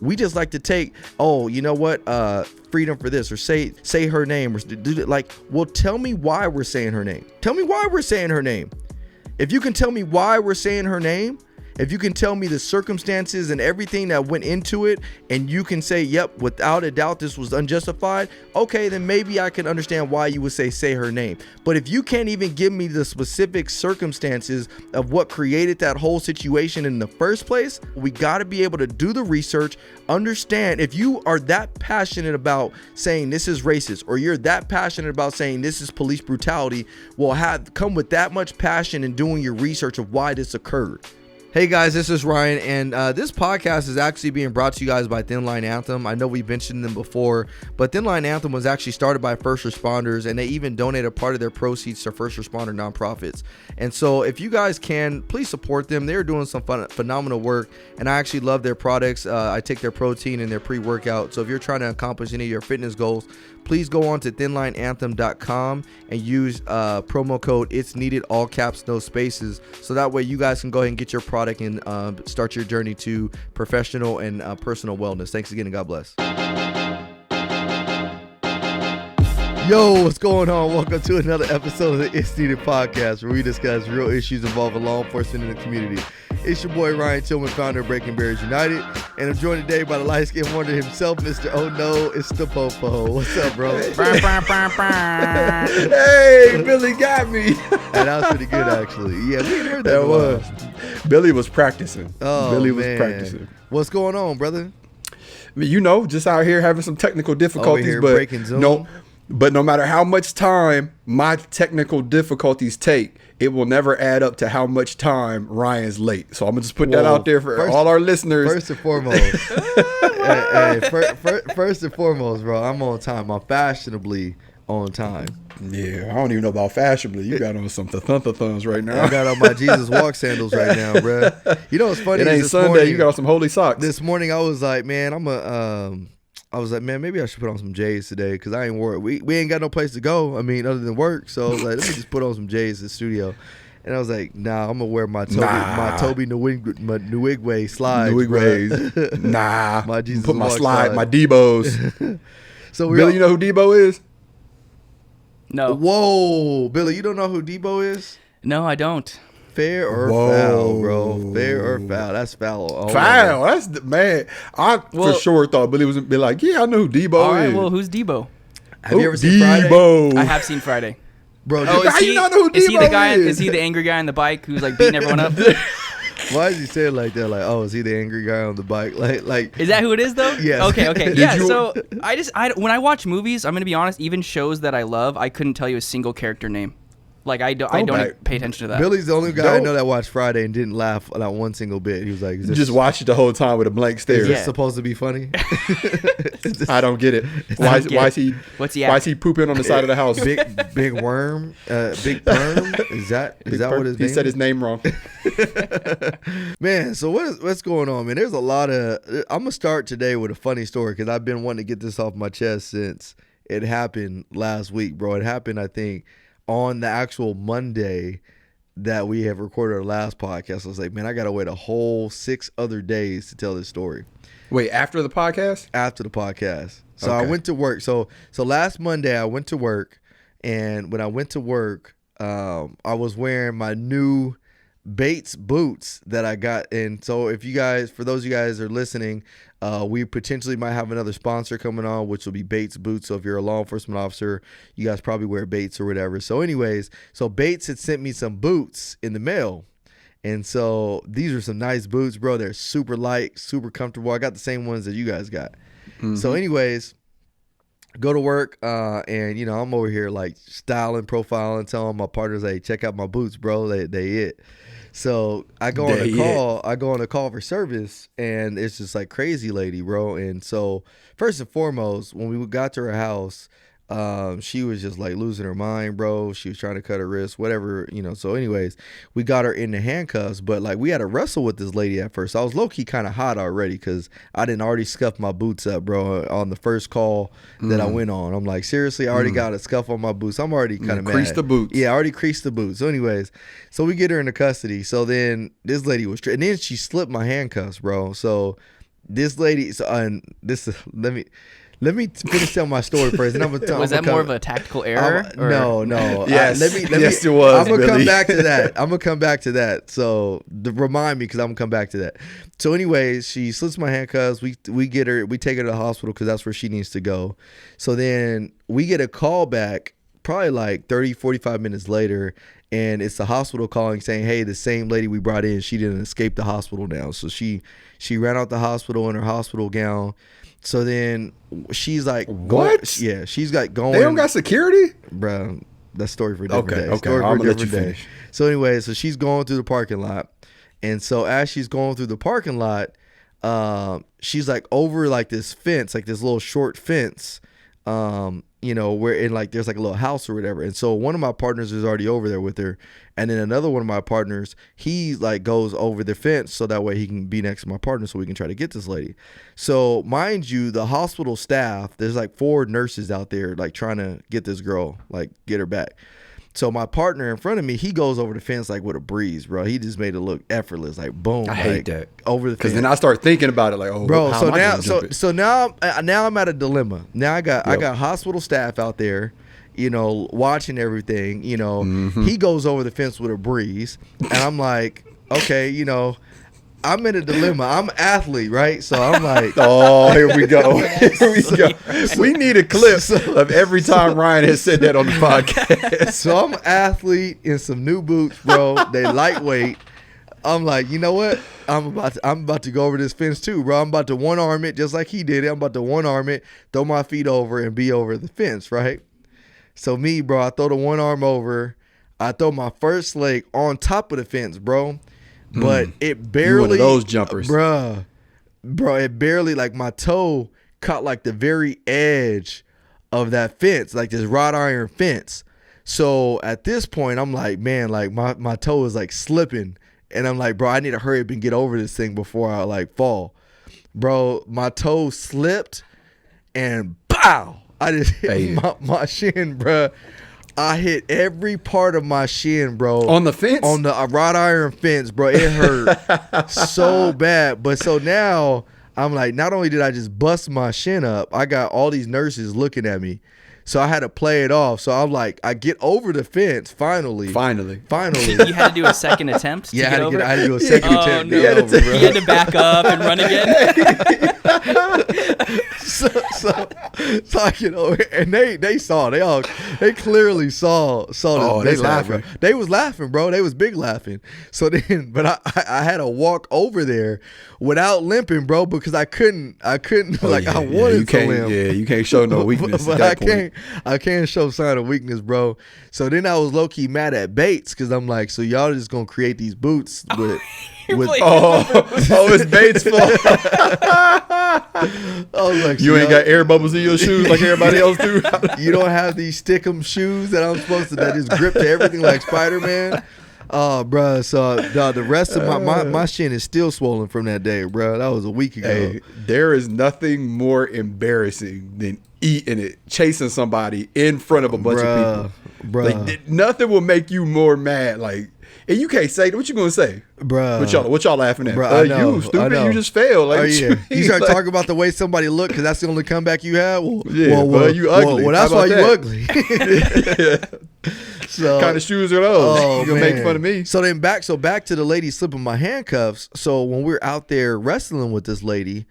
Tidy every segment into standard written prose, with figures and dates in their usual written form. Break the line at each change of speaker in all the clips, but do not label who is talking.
We just like to take, oh, you know what, freedom for this, or say her name, or do like, well, tell me why we're saying her name. Tell me why we're saying her name. If you can tell me why we're saying her name, if you can tell me the circumstances and everything that went into it, and you can say, yep, without a doubt, this was unjustified, okay, then maybe I can understand why you would say her name. But if you can't even give me the specific circumstances of what created that whole situation in the first place, we got to be able to do the research, understand. If you are that passionate about saying this is racist, or you're that passionate about saying this is police brutality, well, come with that much passion in doing your research of why this occurred. Hey guys, this is Ryan, and this podcast is actually being brought to you guys by Thin Line Anthem. I know we mentioned them before, but Thin Line Anthem was actually started by first responders, and they even donate a part of their proceeds to first responder nonprofits. And so if you guys can, please support them. They're doing some phenomenal work, and I actually love their products. I take their protein and their pre-workout. So if you're trying to accomplish any of your fitness goals, please go on to thinlineanthem.com and use promo code It's Needed, all caps, no spaces, so that way you guys can go ahead and get your product and start your journey to professional and personal wellness. Thanks again, and God bless. Yo, what's going on? Welcome to another episode of the It's Needed podcast, where we discuss real issues involving law enforcement in the community. It's your boy Ryan Tillman, founder of Breaking Barriers United, and I'm joined today by the light-skinned wonder himself, Mr. Oh No, it's the Popo. What's up, bro?
Hey, Billy got me.
Hey, that was pretty good, actually. Yeah, we heard that.
That was. Billy was practicing.
Oh,
Billy
man.
was practicing.
What's going on, brother?
I mean, you know, just out here having some technical difficulties,
Over here
but
breaking Zoom.
no matter how much time my technical difficulties take, it will never add up to how much time Ryan's late. So I'm gonna just put that out there for all our listeners.
First and foremost, first and foremost, bro, I'm on time. I'm fashionably on time.
Yeah, I don't even know about fashionably. You got on some thuns right now.
I got on my Jesus Walk sandals right now, bro. You know what's funny?
It ain't Sunday. Morning, you got on some holy socks.
This morning I was like, man, I was like, man, maybe I should put on some J's today, because I ain't worried. We ain't got no place to go, I mean, other than work. So I was like, let me just put on some J's in the studio. And I was like, nah, I'm going to wear my Toby Nwigwe slides.
Nwigwe's. Nah.
My Jesus
put my
Walk
slide, my Debo's.
So
Billy, you know who Debo is?
No.
Whoa. Billy, you don't know who Debo is?
No, I don't.
Fair or foul, bro? Fair or foul? That's foul. Oh,
foul. That's the man. For sure thought Billy was be like, yeah, I know who Debo
all right,
is.
well, who's Debo?
Have you ever seen
Debo?
Friday?
I have seen Friday.
Bro,
how you not know who Debo
is he the guy?
is?
Is he the angry guy on the bike who's like beating everyone up?
why is he saying like that? Like, oh, is he the angry guy on the bike? Like,
is that who it is though?
Yes.
Okay. Yeah. So when I watch movies, I'm gonna be honest. Even shows that I love, I couldn't tell you a single character name. Like I don't pay attention to that.
Billy's the only guy I know that watched Friday and didn't laugh not one single bit. He was like,
you just watched it the whole time with a blank stare.
Is this supposed to be funny?
I don't get it. Why is he pooping on the side of the house?
Big worm, big perm. Is that what his name?
He said his name wrong.
Man, so what's going on, man? There's a lot of. I'm gonna start today with a funny story, because I've been wanting to get this off my chest since it happened last week, bro. It happened, I think, on the actual Monday that we have recorded our last podcast. I was like, man, I gotta wait a whole 6 other days to tell this story.
Wait, after the podcast?
After the podcast. So
okay.
I went to work. So last Monday I went to work, and when I went to work, I was wearing my new Bates boots that I got. And so for those of you guys that are listening, we potentially might have another sponsor coming on, which will be Bates boots. So if you're a law enforcement officer, you guys probably wear Bates or whatever. So anyways, Bates had sent me some boots in the mail. And so these are some nice boots, bro. They're super light, super comfortable. I got the same ones that you guys got. Mm-hmm. So anyways, go to work, and I'm over here like styling, profiling, telling my partners, hey, check out my boots, bro. They it. So I go on a call for service, and it's just like crazy lady, bro. And so first and foremost, when we got to her house, she was just like losing her mind, bro. She was trying to cut her wrist, whatever, So anyways, we got her in the handcuffs, but like we had to wrestle with this lady at first. I was low-key kind of hot already, because I didn't already scuff my boots up, bro, on the first call that I went on. I'm like, seriously, I already got a scuff on my boots. I'm already kind of mad.
Creased the boots.
Yeah, I already creased the boots. So anyways, so we get her into custody. So then this lady and then she slipped my handcuffs, bro. So this lady. So let me finish telling my story first, and I'm gonna tell.
Was that more of a tactical error?
No.
Yes,
yes,
it was.
I'm gonna
Billy.
come back to that. So remind me, because I'm gonna come back to that. So, anyways, she slips my handcuffs. We take her to the hospital because that's where she needs to go. So then we get a call back, probably like 30, 45 minutes later. And it's the hospital calling saying, hey, the same lady we brought in, she didn't escape the hospital now. So she ran out the hospital in her hospital gown. So then she's like,
what?
Yeah, she's got going.
They don't got security?
Bro, that's story for a different day.
Okay,
Story
I'm
for a
gonna let you
different day.
finish.
So anyway, so she's going through the parking lot. And so as she's going through the parking lot, she's like over like this fence, like this little short fence, where in like there's like a little house or whatever. And so one of my partners is already over there with her, and then another one of my partners, he like goes over the fence so that way he can be next to my partner so we can try to get this lady. So mind you, the hospital staff, there's like 4 nurses out there like trying to get this girl, like get her back. So my partner in front of me, he goes over the fence like with a breeze, bro. He just made it look effortless, like boom.
I
like,
hate that
over the fence.
because then I start thinking about it, like, oh,
bro.
how
So
am I
now,
gonna jump it?
so now I'm at a dilemma. Now I got hospital staff out there, watching everything. He goes over the fence with a breeze, and I'm like, okay, I'm in a dilemma. I'm an athlete, right? So I'm like,
oh, here we go. Here we go. We need a clip of every time Ryan has said that on the podcast.
So I'm an athlete in some new boots, bro. They lightweight. I'm like, you know what? I'm about to go over this fence too, bro. I'm about to one arm it just like he did it. I'm about to one arm it, throw my feet over, and be over the fence, right? So me, bro, I throw the one arm over. I throw my first leg on top of the fence, bro. But it barely,
you one of those jumpers,
bro. It barely, like my toe caught like the very edge of that fence, like this wrought iron fence. So at this point, I'm like, man, like my toe is like slipping, and I'm like, bro, I need to hurry up and get over this thing before I like fall. Bro, my toe slipped, and pow! I just hit my shin, bro. I hit every part of my shin, bro.
On the fence?
On the wrought iron fence, bro. It hurt so bad. But so now I'm like, not only did I just bust my shin up, I got all these nurses looking at me. So I had to play it off. So I'm like, I get over the fence finally.
You
You had to do a second attempt to get over it?
I had to do a second attempt to
get
over, bro.
You had to back up and run again?
so I get over, and they saw, they clearly saw this.
Oh, they laughing.
Bro. They was laughing, bro. They was big laughing. So then, but I had to walk over there without limping, bro, because I couldn't I wanted to limp.
Yeah, you can't show no weakness
but
at that point.
I can't show sign of weakness, bro. So then I was low key mad at Bates because I'm like, so y'all just gonna create these boots with.
It's Bates' fault.
I was like,
you ain't got air bubbles in your shoes like everybody else do.
You don't have these stickum shoes that I'm supposed to that just grip to everything like Spider-Man. Oh, bro. So the rest of my shin is still swollen from that day, bro. That was a week ago.
Hey, there is nothing more embarrassing than eating it, chasing somebody in front of a bunch of people.
Bro.
Like, nothing will make you more mad. Like, and you can't say what you gonna say,
bro.
What y'all laughing at?
Bruh, I know,
you stupid.
I know.
You just failed. Like,
you start talking about the way somebody look because that's the only comeback you have. Well,
you ugly.
Well, that's why you ugly. So,
what kind of shoes are those? You gonna make fun of me?
So then back to the lady slipping my handcuffs. So when we're out there wrestling with this lady,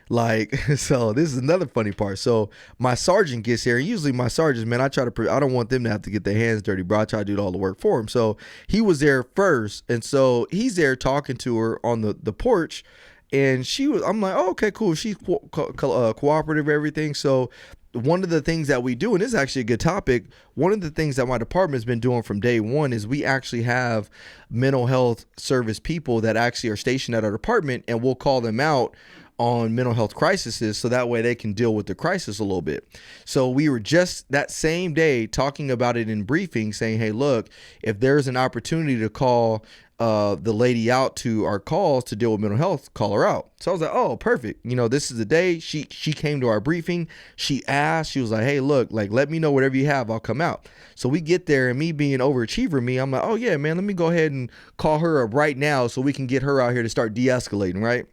like, so this is another funny part. So my sergeant gets here. Usually my sergeants, man, I don't want them to have to get their hands dirty, bro. I try to do all the work for them. So he was there first. And so he's there talking to her on the porch. And I'm like, oh, okay, cool. She's cooperative, everything. So one of the things that we do, and this is actually a good topic, one of the things that my department's been doing from day one is we actually have mental health service people that actually are stationed at our department, and we'll call them out on mental health crises so that way they can deal with the crisis a little bit. So we were just that same day talking about it in briefing, saying, hey, look, if there's an opportunity to call the lady out to our calls to deal with mental health, call her out. So I was like, oh, perfect. This is the day. She came to our briefing. She asked, she was like, hey, look, like, let me know whatever you have. I'll come out. So we get there, and me being overachiever I'm like, oh yeah, man, let me go ahead and call her up right now so we can get her out here to start de-escalating, right?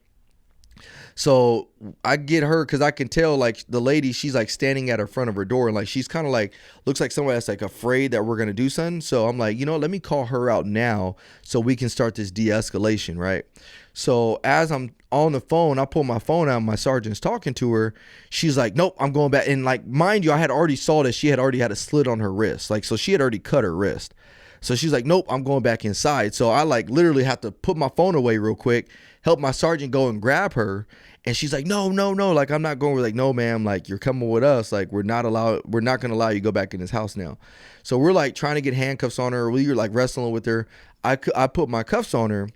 So I get her because I can tell like the lady, she's like standing at her front of her door and like she's kind of like looks like someone that's like afraid that we're gonna do something. So I'm like, let me call her out now so we can start this de-escalation, right? So as I'm on the phone, I pull my phone out, my sergeant's talking to her. She's like, nope, I'm going back. And like, mind you, I had already saw that she had already had a slit on her wrist. Like, so she had already cut her wrist. So she's like, nope, I'm going back inside. So I like literally have to put my phone away real quick, help my sergeant go and grab her. And she's like, no, like, I'm not going. We're like, no, ma'am, like, you're coming with us. Like, we're not going to allow you to go back in this house now. So we're like trying to get handcuffs on her. We were like wrestling with her. I put my cuffs on her.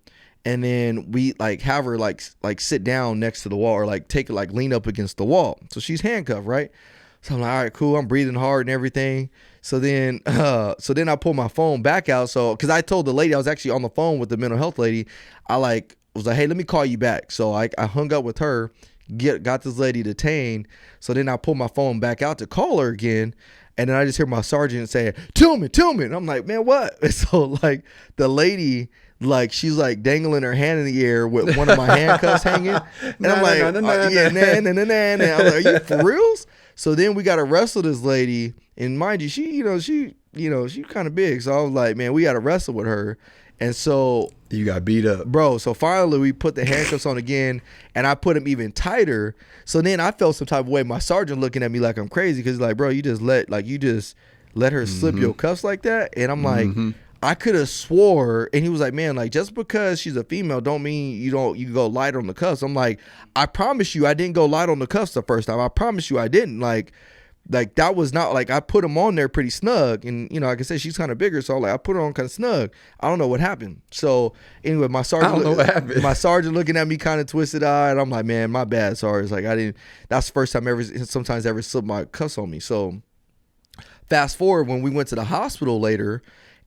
And then we like have her like sit down next to the wall or like take it, like lean up against the wall. So she's handcuffed, right? So I'm like, all right, cool. I'm breathing hard and everything. So then I pull my phone back out. So, cause I told the lady, I was actually on the phone with the mental health lady. I like was like, hey, let me call you back. So I hung up with her, got this lady detained. So then I pull my phone back out to call her again. And then I just hear my sergeant say, Tillman. And I'm like, man, what? And so like the lady, like she's like dangling her hand in the air with one of my handcuffs hanging. And I'm like, I'm like, are you for reals? So then we got to wrestle this lady. And mind you, she kind of big. So I was like, man, we got to wrestle with her. And so
you got beat up,
bro. So finally we put the handcuffs on again, and I put them even tighter. So then I felt some type of way. My sergeant looking at me like I'm crazy because like, bro, you just let her slip your cuffs like that. And I'm like, I could have swore, and he was like, man, like just because she's a female don't mean you go light on the cuffs. I'm like, I promise you I didn't go light on the cuffs the first time. I promise you I didn't. Like that was not like I put them on there pretty snug, and like I said, she's kind of bigger, so like I put her on kind of snug. I don't know what happened. So anyway, my sergeant looking at me kind of twisted eyed. I'm like, man, my bad, sorry. It's like I didn't. That's the first time sometimes ever slipped my cuffs on me. So fast forward when we went to the hospital later.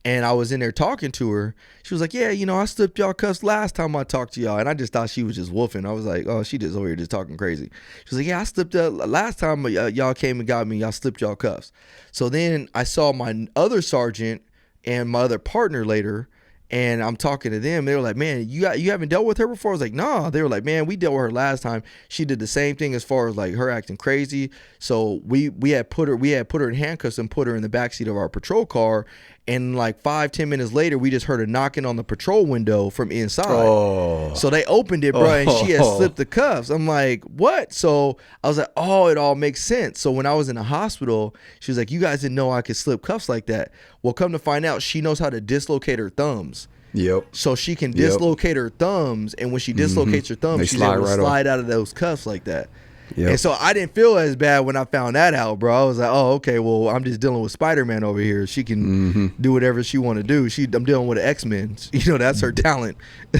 And I was in there talking to her. She was like, yeah, I slipped y'all cuffs last time I talked to y'all. And I just thought she was just woofing. I was like, oh, she just over here just talking crazy. She was like, yeah, I slipped last time y'all came and got me. Y'all slipped y'all cuffs. So then I saw my other sergeant and my other partner later. And I'm talking to them. They were like, man, you haven't dealt with her before? I was like, nah. They were like, man, we dealt with her last time. She did the same thing as far as like her acting crazy. So we had put her in handcuffs and put her in the backseat of our patrol car. And like 5-10 minutes later, we just heard a knocking on the patrol window from inside. Oh. So they opened it, bro, and she had slipped the cuffs. I'm like, what? So I was like, oh, it all makes sense. So when I was in the hospital, she was like, you guys didn't know I could slip cuffs like that. Well, come to find out, she knows how to dislocate her thumbs.
Yep.
So she can dislocate her thumbs, and when she dislocates her thumbs, she's able to slide out of those cuffs like that. Yep. And so I didn't feel as bad when I found that out, bro. I was like, oh, okay, well, I'm just dealing with Spider-Man over here. She can do whatever she want to do. I'm dealing with the X-Men. That's her talent.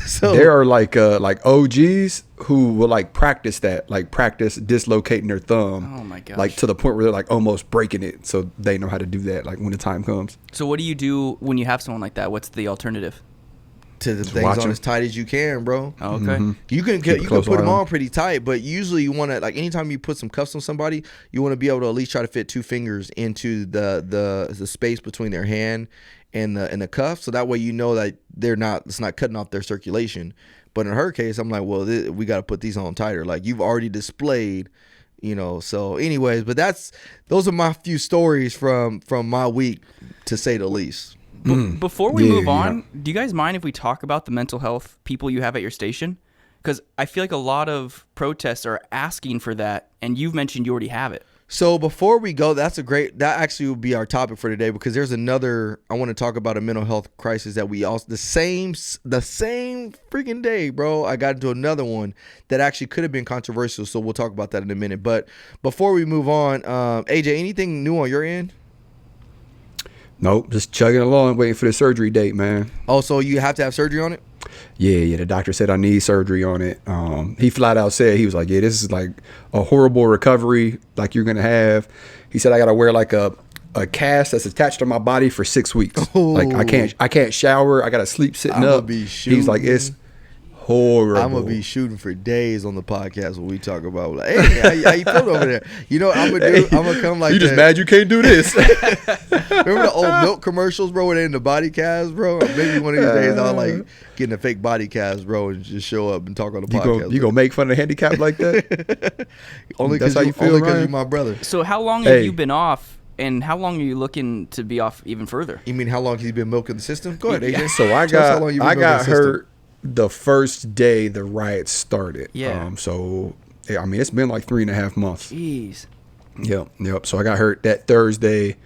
So
there are like OGs who will like practice dislocating their thumb.
Oh my gosh.
Like to the point where they're like almost breaking it, so they know how to do that like when the time comes.
So what do you do when you have someone like that? What's the alternative?
To the things on as tight as you can, bro.
Oh, okay.
You can put them on pretty tight, but usually you want to, like, anytime you put some cuffs on somebody, you want to be able to at least try to fit 2 fingers into the space between their hand and the cuff, so that way that it's not cutting off their circulation. But in her case, I'm like, well, we got to put these on tighter. Like, you've already displayed, So, anyways, but those are my few stories from my week, to say the least.
Before we move on, do you guys mind if we talk about the mental health people you have at your station? Because I feel like a lot of protests are asking for that, and you've mentioned you already have it.
So before we go, that actually will be our topic for today, because there's another, I want to talk about a mental health crisis that we also, the same freaking day, bro, I got into another one that actually could have been controversial, so we'll talk about that in a minute. But before we move on, AJ, anything new on your end?
Nope, just chugging along, waiting for the surgery date, man.
Oh, so you have to have surgery on it?
Yeah, the doctor said I need surgery on it. He flat out said, he was like, yeah, this is like a horrible recovery like you're going to have. He said I got to wear like a cast that's attached to my body for 6 weeks. Oh. Like I can't shower. I got to sleep sitting up. He's like, it's horrible.
I'm gonna be shooting for days on the podcast when we talk about like, hey, how you feeling over there? You know what I'm gonna do? I'm gonna come like
you just
that.
mad you can't do this.
Remember the old milk commercials, bro, where they in the body cast, bro? Maybe one of these days I'll like getting a fake body cast, bro, and just show up and talk on the podcast.
You gonna make fun of the handicap like that?
Only because you're my brother.
So how long have you been off? And how long are you looking to be off even further?
You mean how long he's been milking the system? Go ahead, AJ.
Yeah. So I got hurt the first day the riots started.
Yeah.
So I mean, it's been like 3.5 months.
Jeez.
Yep. So I got hurt that Thursday.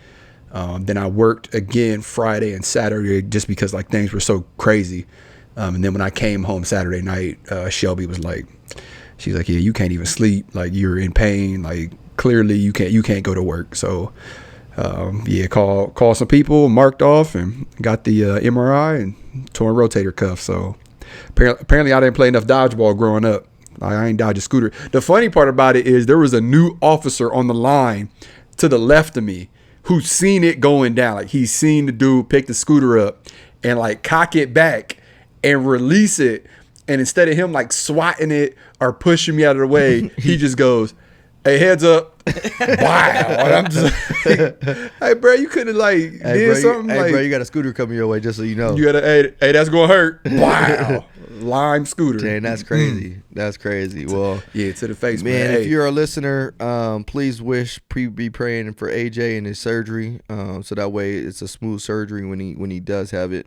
Then I worked again Friday and Saturday just because like things were so crazy. And then when I came home Saturday night, Shelby was like, she's like, yeah, you can't even sleep. Like you're in pain. Like clearly you can't go to work. So call some people, marked off, and got the MRI and torn rotator cuff. So apparently I didn't play enough dodgeball growing up. I ain't dodged a scooter. The funny part about it is there was a new officer on the line to the left of me who's seen it going down. Like he's seen the dude pick the scooter up and like cock it back and release it. And instead of him like swatting it or pushing me out of the way, he just goes, hey, heads up. Wow. And I'm just like, hey, bro, you could have like did something.
Hey, bro, you got a scooter coming your way, just so you know.
You got hey, that's going to hurt. Wow. Lime scooter.
Dang, that's crazy. That's crazy. Well,
yeah, to the face,
man.
Hey.
If you're a listener, please be praying for AJ and his surgery, so that way it's a smooth surgery when he does have it.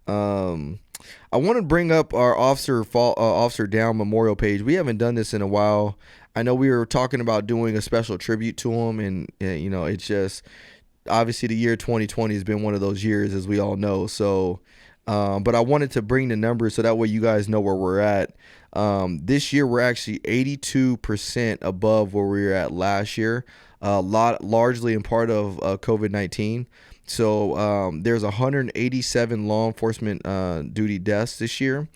I want to bring up our Officer Down memorial page. We haven't done this in a while. I know we were talking about doing a special tribute to him, and you know, it's just obviously the year 2020 has been one of those years, as we all know. So, but I wanted to bring the numbers so that way you guys know where we're at. This year we're actually 82% above where we were at last year. Largely in part of COVID-19. So there's 187 law enforcement duty deaths this year.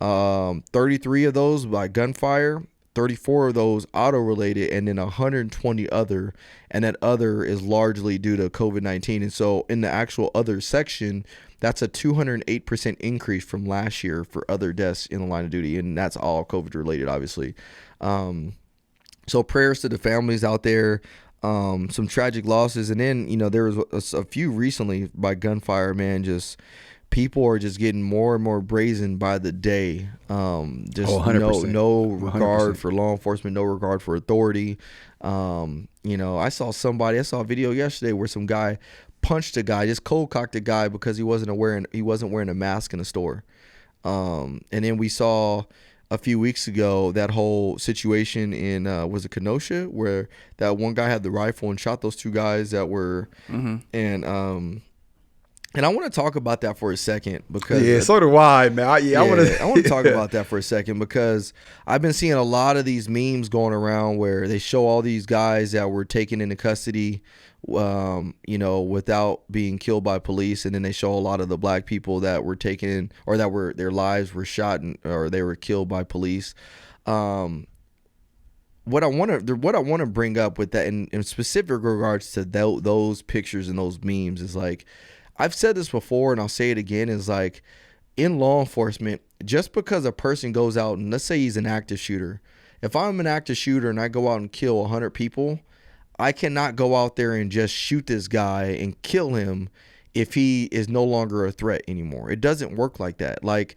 33 of those by gunfire, 34 of those auto-related, and then 120 other. And that other is largely due to COVID-19. And so in the actual other section, that's a 208% increase from last year for other deaths in the line of duty. And that's all COVID-related, obviously. So prayers to the families out there. Some tragic losses, and then you know there was a few recently by gunfire. Man, just people are just getting more and more brazen by the day. Just no regard 100%. For law enforcement, no regard for authority. You know, I saw a video yesterday where some guy punched a guy, just cold cocked a guy because he wasn't wearing a mask in a store. And then we saw a few weeks ago that whole situation in was it Kenosha, where that one guy had the rifle and shot those two guys that were and I want to talk about that for a second because
so do I, man. I want
to talk about that for a second because I've been seeing a lot of these memes going around where they show all these guys that were taken into custody you know, without being killed by police, and then they show a lot of the black people that were taken or that were their lives were shot or they were killed by police. What I want to bring up with that in specific regards to those pictures and those memes is like, I've said this before and I'll say it again, is like in law enforcement, just because a person goes out and let's say he's an active shooter, if I'm an active shooter and I go out and kill 100 people, I cannot go out there and just shoot this guy and kill him if he is no longer a threat anymore. It doesn't work like that. Like,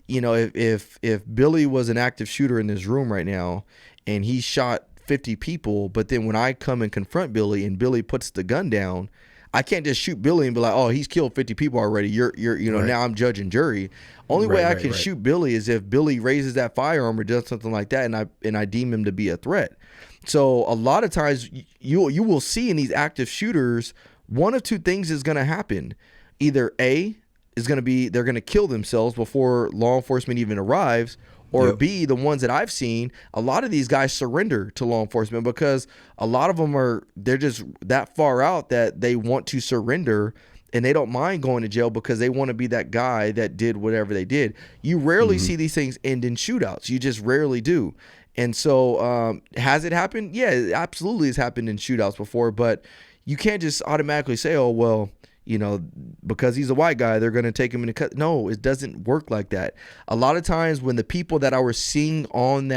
you know, if Billy was an active shooter in this room right now and he shot 50 people, but then when I come and confront Billy and Billy puts the gun down, I can't just shoot Billy and be like, oh, he's killed 50 people already. You're right. Now I'm judge and jury. Only way I can shoot Billy is if Billy raises that firearm or does something like that, and I deem him to be a threat. So a lot of times you will see in these active shooters, one of two things is going to happen. Either A is going to be they're going to kill themselves before law enforcement even arrives, or B, the ones that I've seen, a lot of these guys surrender to law enforcement because a lot of them they're just that far out that they want to surrender and they don't mind going to jail because they want to be that guy that did whatever they did. You rarely see these things end in shootouts. You just rarely do. And so has it happened? Yeah, it absolutely has happened in shootouts before, but you can't just automatically say, oh, well, because he's a white guy, they're going to take him in a cut. No, it doesn't work like that. A lot of times when the people that I was seeing on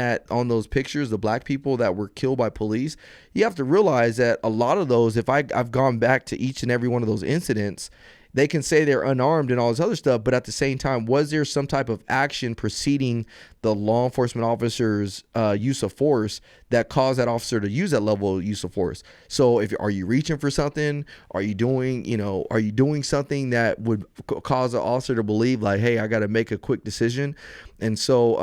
those pictures, the black people that were killed by police, you have to realize that a lot of those, if I've gone back to each and every one of those incidents, they can say they're unarmed and all this other stuff, but at the same time, was there some type of action preceding the law enforcement officer's use of force that caused that officer to use that level of use of force? So are you reaching for something? Are you doing something that would cause an officer to believe like, hey, I got to make a quick decision? And so,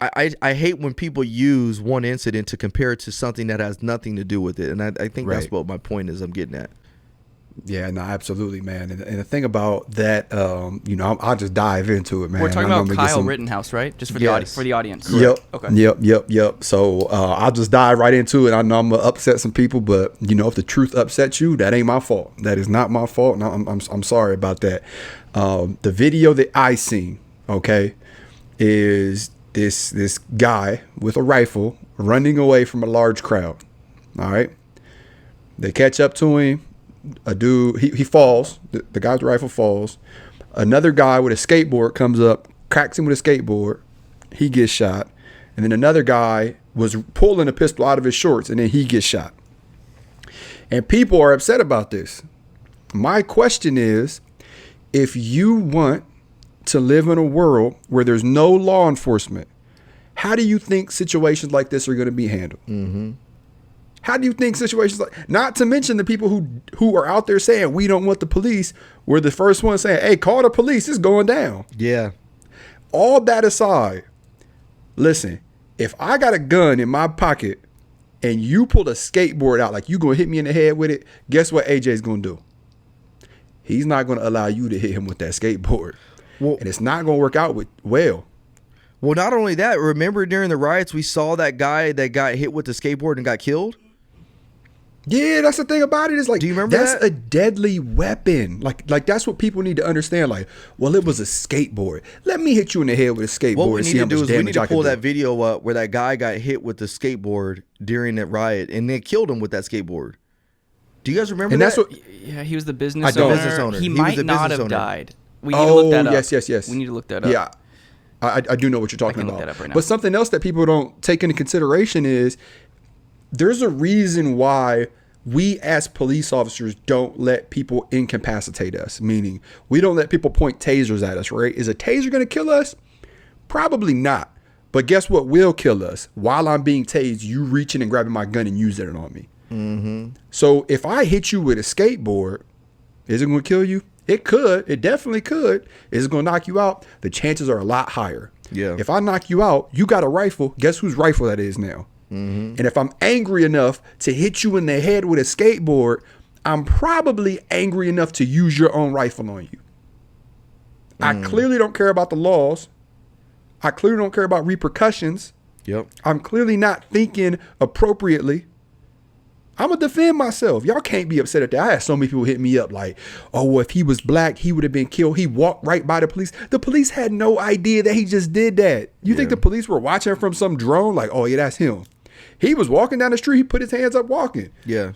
I hate when people use one incident to compare it to something that has nothing to do with it. And I think that's what my point is I'm getting at.
Yeah, no, absolutely, man. And the thing about that, I'll just dive into it, man.
We're talking about Kyle Rittenhouse, right? Just for the audience.
Yep.
Okay.
Yep. So I'll just dive right into it. I know I'm gonna upset some people, but if the truth upsets you, that ain't my fault. That is not my fault, and I'm sorry about that. The video that I seen, okay, is this guy with a rifle running away from a large crowd. All right, they catch up to him. A dude, he falls. The guy with the rifle falls. Another guy with a skateboard comes up, cracks him with a skateboard. He gets shot. And then another guy was pulling a pistol out of his shorts, and then he gets shot. And people are upset about this. My question is, if you want to live in a world where there's no law enforcement, how do you think situations like this are going to be handled? Mm-hmm. How do you think situations like, not to mention the people who are out there saying we don't want the police, were the first ones saying, hey, call the police, it's going down.
Yeah.
All that aside, listen, if I got a gun in my pocket and you pull a skateboard out like you going to hit me in the head with it, guess what AJ's going to do? He's not going to allow you to hit him with that skateboard. Well, and it's not going to work out well.
Well, not only that, remember during the riots, we saw that guy that got hit with the skateboard and got killed?
Yeah, that's the thing about it. Is like,
do you remember
that's a deadly weapon. Like that's what people need to understand. Like, well, it was a skateboard. Let me hit you in the head with a skateboard.
What we need to do is we need to pull that video up where that guy got hit with the skateboard during that riot and they killed him with that skateboard. Do you guys remember that?
That's what, yeah, he was the business owner. He might not have died. We need to look that up.
Yes.
We need to look that up.
Yeah. I do know what you're talking about.
Look that up right now.
But something else that people don't take into consideration is there's a reason why we as police officers don't let people incapacitate us, meaning we don't let people point tasers at us, right? Is a taser going to kill us? Probably not. But guess what will kill us? While I'm being tased, you reaching and grabbing my gun and using it on me. Mm-hmm. So if I hit you with a skateboard, is it going to kill you? It could. It definitely could. Is it going to knock you out? The chances are a lot higher.
Yeah.
If I knock you out, you got a rifle. Guess whose rifle that is now? Mm-hmm. And if I'm angry enough to hit you in the head with a skateboard, I'm probably angry enough to use your own rifle on you. I clearly don't care about the laws. I clearly don't care about repercussions.
Yep.
I'm clearly not thinking appropriately. I'm going to defend myself. Y'all can't be upset at that. I had so many people hit me up like, oh, well, if he was black, he would have been killed. He walked right by the police. The police had no idea that he just did that. You think the police were watching from some drone? Like, oh, yeah, that's him. He was walking down the street. He put his hands up walking.
Yeah.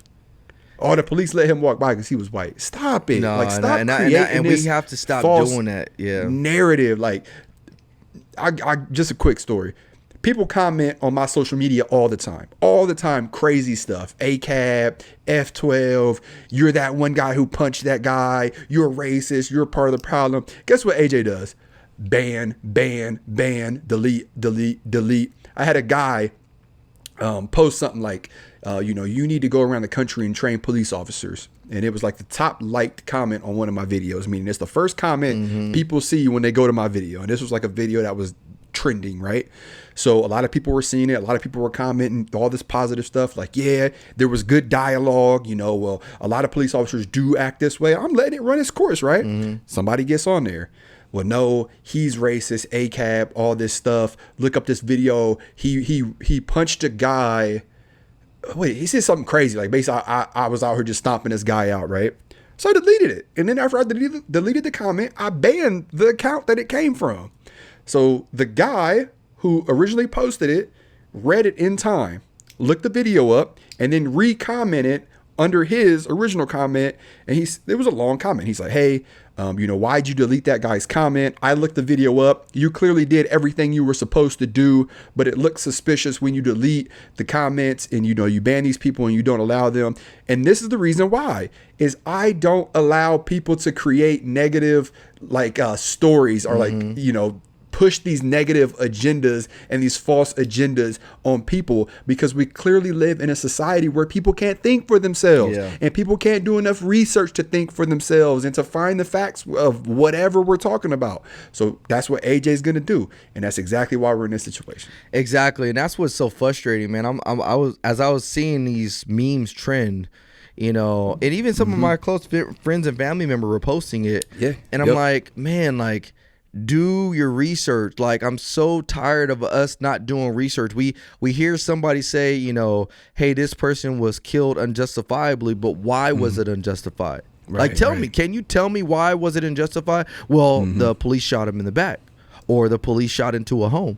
Oh, the police let him walk by because he was white. Stop it.
No,
stop
creating and we have to stop doing that. Yeah.
Narrative. Like, I just a quick story. People comment on my social media all the time, crazy stuff. ACAB, F12, you're that one guy who punched that guy. You're a racist. You're part of the problem. Guess what AJ does? Ban, delete. I had a guy post something like, you need to go around the country and train police officers. And it was like the top liked comment on one of my videos. Meaning it's the first comment people see when they go to my video. And this was like a video that was trending, right? So a lot of people were seeing it. A lot of people were commenting all this positive stuff like, yeah, there was good dialogue. Well, a lot of police officers do act this way. I'm letting it run its course, right? Mm-hmm. Somebody gets on there. Well, no, he's racist, ACAB, all this stuff. Look up this video. He punched a guy. Wait, he said something crazy. Like basically, I was out here just stomping this guy out, right? So I deleted it. And then after I deleted the comment, I banned the account that it came from. So the guy who originally posted it read it in time, looked the video up, and then re-commented under his original comment, and it was a long comment. He's like, hey, why'd you delete that guy's comment? I looked the video up. You clearly did everything you were supposed to do, but it looks suspicious when you delete the comments and, you ban these people and you don't allow them. And this is the reason why, is I don't allow people to create negative, stories or push these negative agendas and these false agendas on people, because we clearly live in a society where people can't think for themselves and people can't do enough research to think for themselves and to find the facts of whatever we're talking about. So that's what AJ is going to do. And that's exactly why we're in this situation.
Exactly. And that's what's so frustrating, man. I was seeing these memes trend, and even some of my close friends and family members were posting it. Yeah. And I'm like, man, do your research. I'm so tired of us not doing research. We hear somebody say, hey, this person was killed unjustifiably, but why was it unjustified? Tell me, can you tell me why was it unjustified? Well, the police shot him in the back, or the police shot into a home.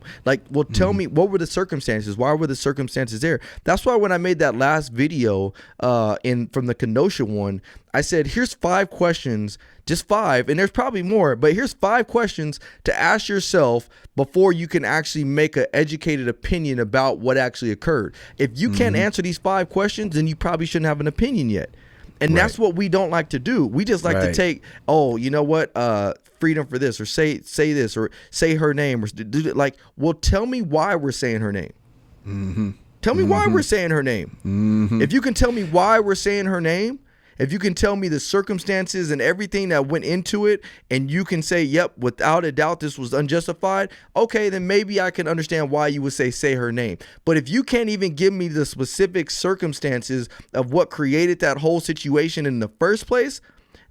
Tell me, what were the circumstances? Why were the circumstances there? That's why when I made that last video from the Kenosha one, I said, here's 5 questions, just 5, and there's probably more, but here's 5 questions to ask yourself before you can actually make an educated opinion about what actually occurred. If you can't answer these 5 questions, then you probably shouldn't have an opinion yet. And that's what we don't like to do. We just like to take, freedom for this, or say this, or say her name, or tell me why we're saying her name. Tell me why we're saying her name. If you can tell me why we're saying her name, if you can tell me the circumstances and everything that went into it, and you can say, yep, without a doubt, this was unjustified, okay, then maybe I can understand why you would say her name. But if you can't even give me the specific circumstances of what created that whole situation in the first place,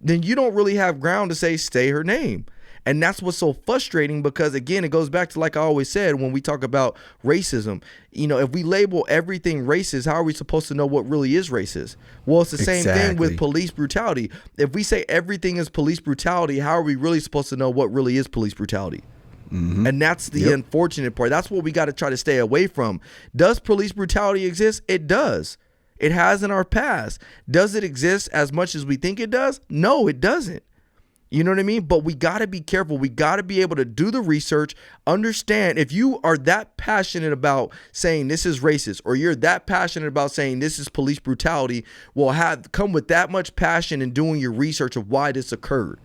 then you don't really have ground to say her name. And that's what's so frustrating, because, again, it goes back to, like I always said, when we talk about racism, if we label everything racist, how are we supposed to know what really is racist? Well, it's the same thing with police brutality. If we say everything is police brutality, how are we really supposed to know what really is police brutality? And that's the unfortunate part. That's what we got to try to stay away from. Does police brutality exist? It does. It has in our past. Does it exist as much as we think it does? No, it doesn't. You know what I mean? But we got to be careful. We got to be able to do the research, understand. If you are that passionate about saying this is racist, or you're that passionate about saying this is police brutality, well, come with that much passion in doing your research of why this occurred.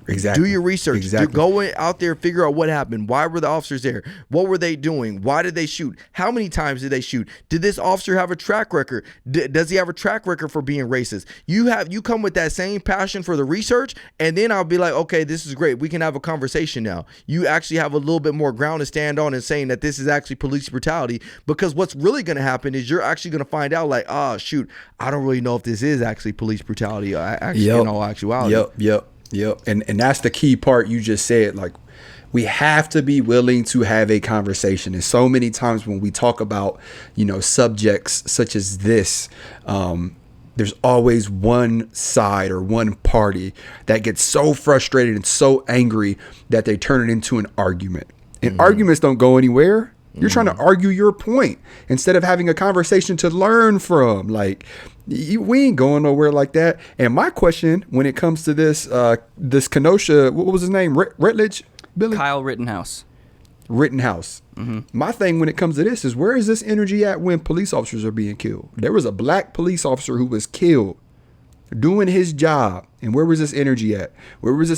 Exactly.
Do your research.
Exactly.
Go out there, figure out what happened. Why were the officers there? What were they doing? Why did they shoot? How many times did they shoot? Did this officer have a track record? Does he have a track record for being racist? You come with that same passion for the research, and then I'll be like, okay, this is great. We can have a conversation now. You actually have a little bit more ground to stand on in saying that this is actually police brutality, because what's really going to happen is you're actually going to find out, shoot, I don't really know if this is actually police brutality in all actuality.
Yep. And that's the key part you just said. We have to be willing to have a conversation. And so many times when we talk about, subjects such as this, there's always one side or one party that gets so frustrated and so angry that they turn it into an argument. And arguments don't go anywhere. You're trying to argue your point instead of having a conversation to learn from. We ain't going nowhere like that. And my question when it comes to this Kenosha, what was his name? Rutledge? Billy?
Kyle Rittenhouse.
My thing when it comes to this is, where is this energy at when police officers are being killed? There was a black police officer who was killed doing his job. And where was this energy at? Where was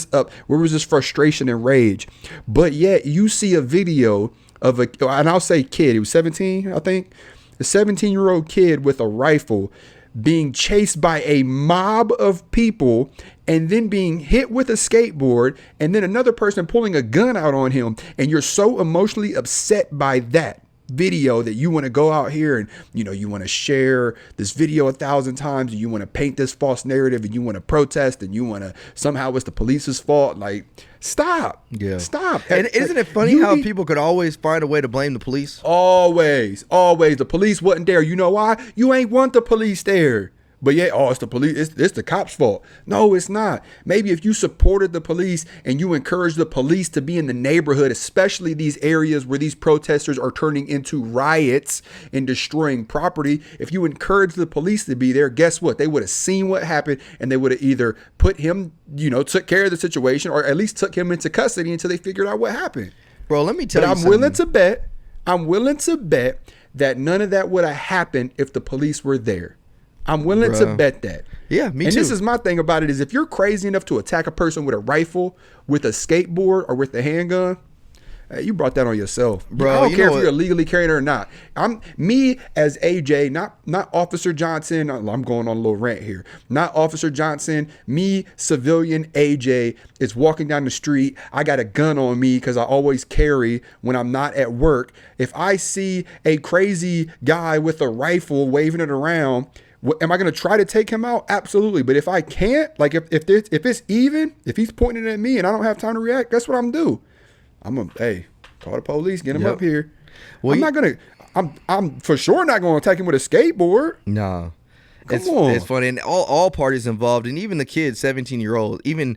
this frustration and rage? But yet you see a video of and I'll say kid, he was 17, I think, a 17-year-old kid with a rifle being chased by a mob of people and then being hit with a skateboard, and then another person pulling a gun out on him. And you're so emotionally upset by that video that you want to go out here and, you want to share this video 1,000 times, and you want to paint this false narrative, and you want to protest, and you want to somehow it's the police's fault. Stop. Yeah. Stop.
And isn't it funny how people could always find a way to blame the police?
Always. The police wasn't there. You know why? You ain't want the police there. But yeah, it's the police. It's the cops' fault. No, it's not. Maybe if you supported the police and you encouraged the police to be in the neighborhood, especially these areas where these protesters are turning into riots and destroying property, if you encouraged the police to be there, guess what? They would have seen what happened and they would have either put him, took care of the situation or at least took him into custody until they figured out what happened.
Bro, let me tell you
I'm
something.
willing to bet that none of that would have happened if the police were there. I'm willing to bet that.
Yeah, me too.
And this is my thing about it is if you're crazy enough to attack a person with a rifle, with a skateboard, or with a handgun, you brought that on yourself.
Bro,
I don't care if you're illegally carrying it or not. Me as AJ, not Officer Johnson. I'm going on a little rant here. Not Officer Johnson. Me, civilian AJ, is walking down the street. I got a gun on me because I always carry when I'm not at work. If I see a crazy guy with a rifle waving it around, am I going to try to take him out? Absolutely. But if I can't, like if it's even, if he's pointing at me and I don't have time to react, that's what I'm going to do. Call the police, get him up here. Well, I'm for sure not going to attack him with a skateboard.
Nah.
Come on.
It's funny. And all parties involved, and even the kid, 17-year-old, even,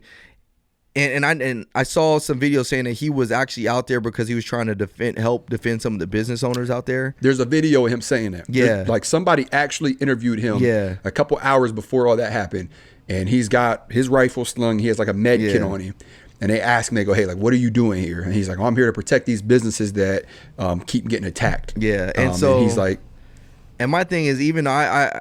and I saw some videos saying that he was actually out there because he was trying to help defend some of the business owners out there.
There's a video of him saying that.
Yeah.
Like somebody actually interviewed him a couple hours before all that happened. And he's got his rifle slung. He has like a med kit on him. And they ask him, they go, hey, like, what are you doing here? And he's like, I'm here to protect these businesses that keep getting attacked.
Yeah. And so
and he's like,
and my thing is, even I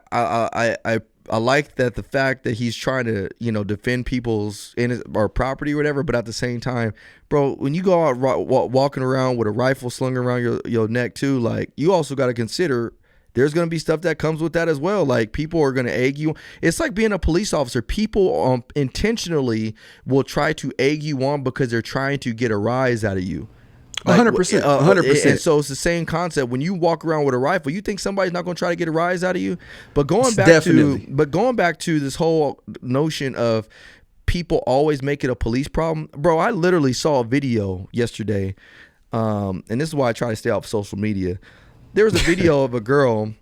like that the fact that he's trying to, defend people's or property or whatever, but at the same time, bro, when you go out walking around with a rifle slung around your neck too, like, you also got to consider there's going to be stuff that comes with that as well. Like, people are going to egg you. It's like being a police officer. People intentionally will try to egg you on because they're trying to get a rise out of you.
100%. 100%.
And so it's the same concept. When you walk around with a rifle, you think somebody's not going to try to get a rise out of you. But going back to this whole notion of people always make it a police problem, bro, I literally saw a video yesterday, and this is why I try to stay off social media. There was a video of a girl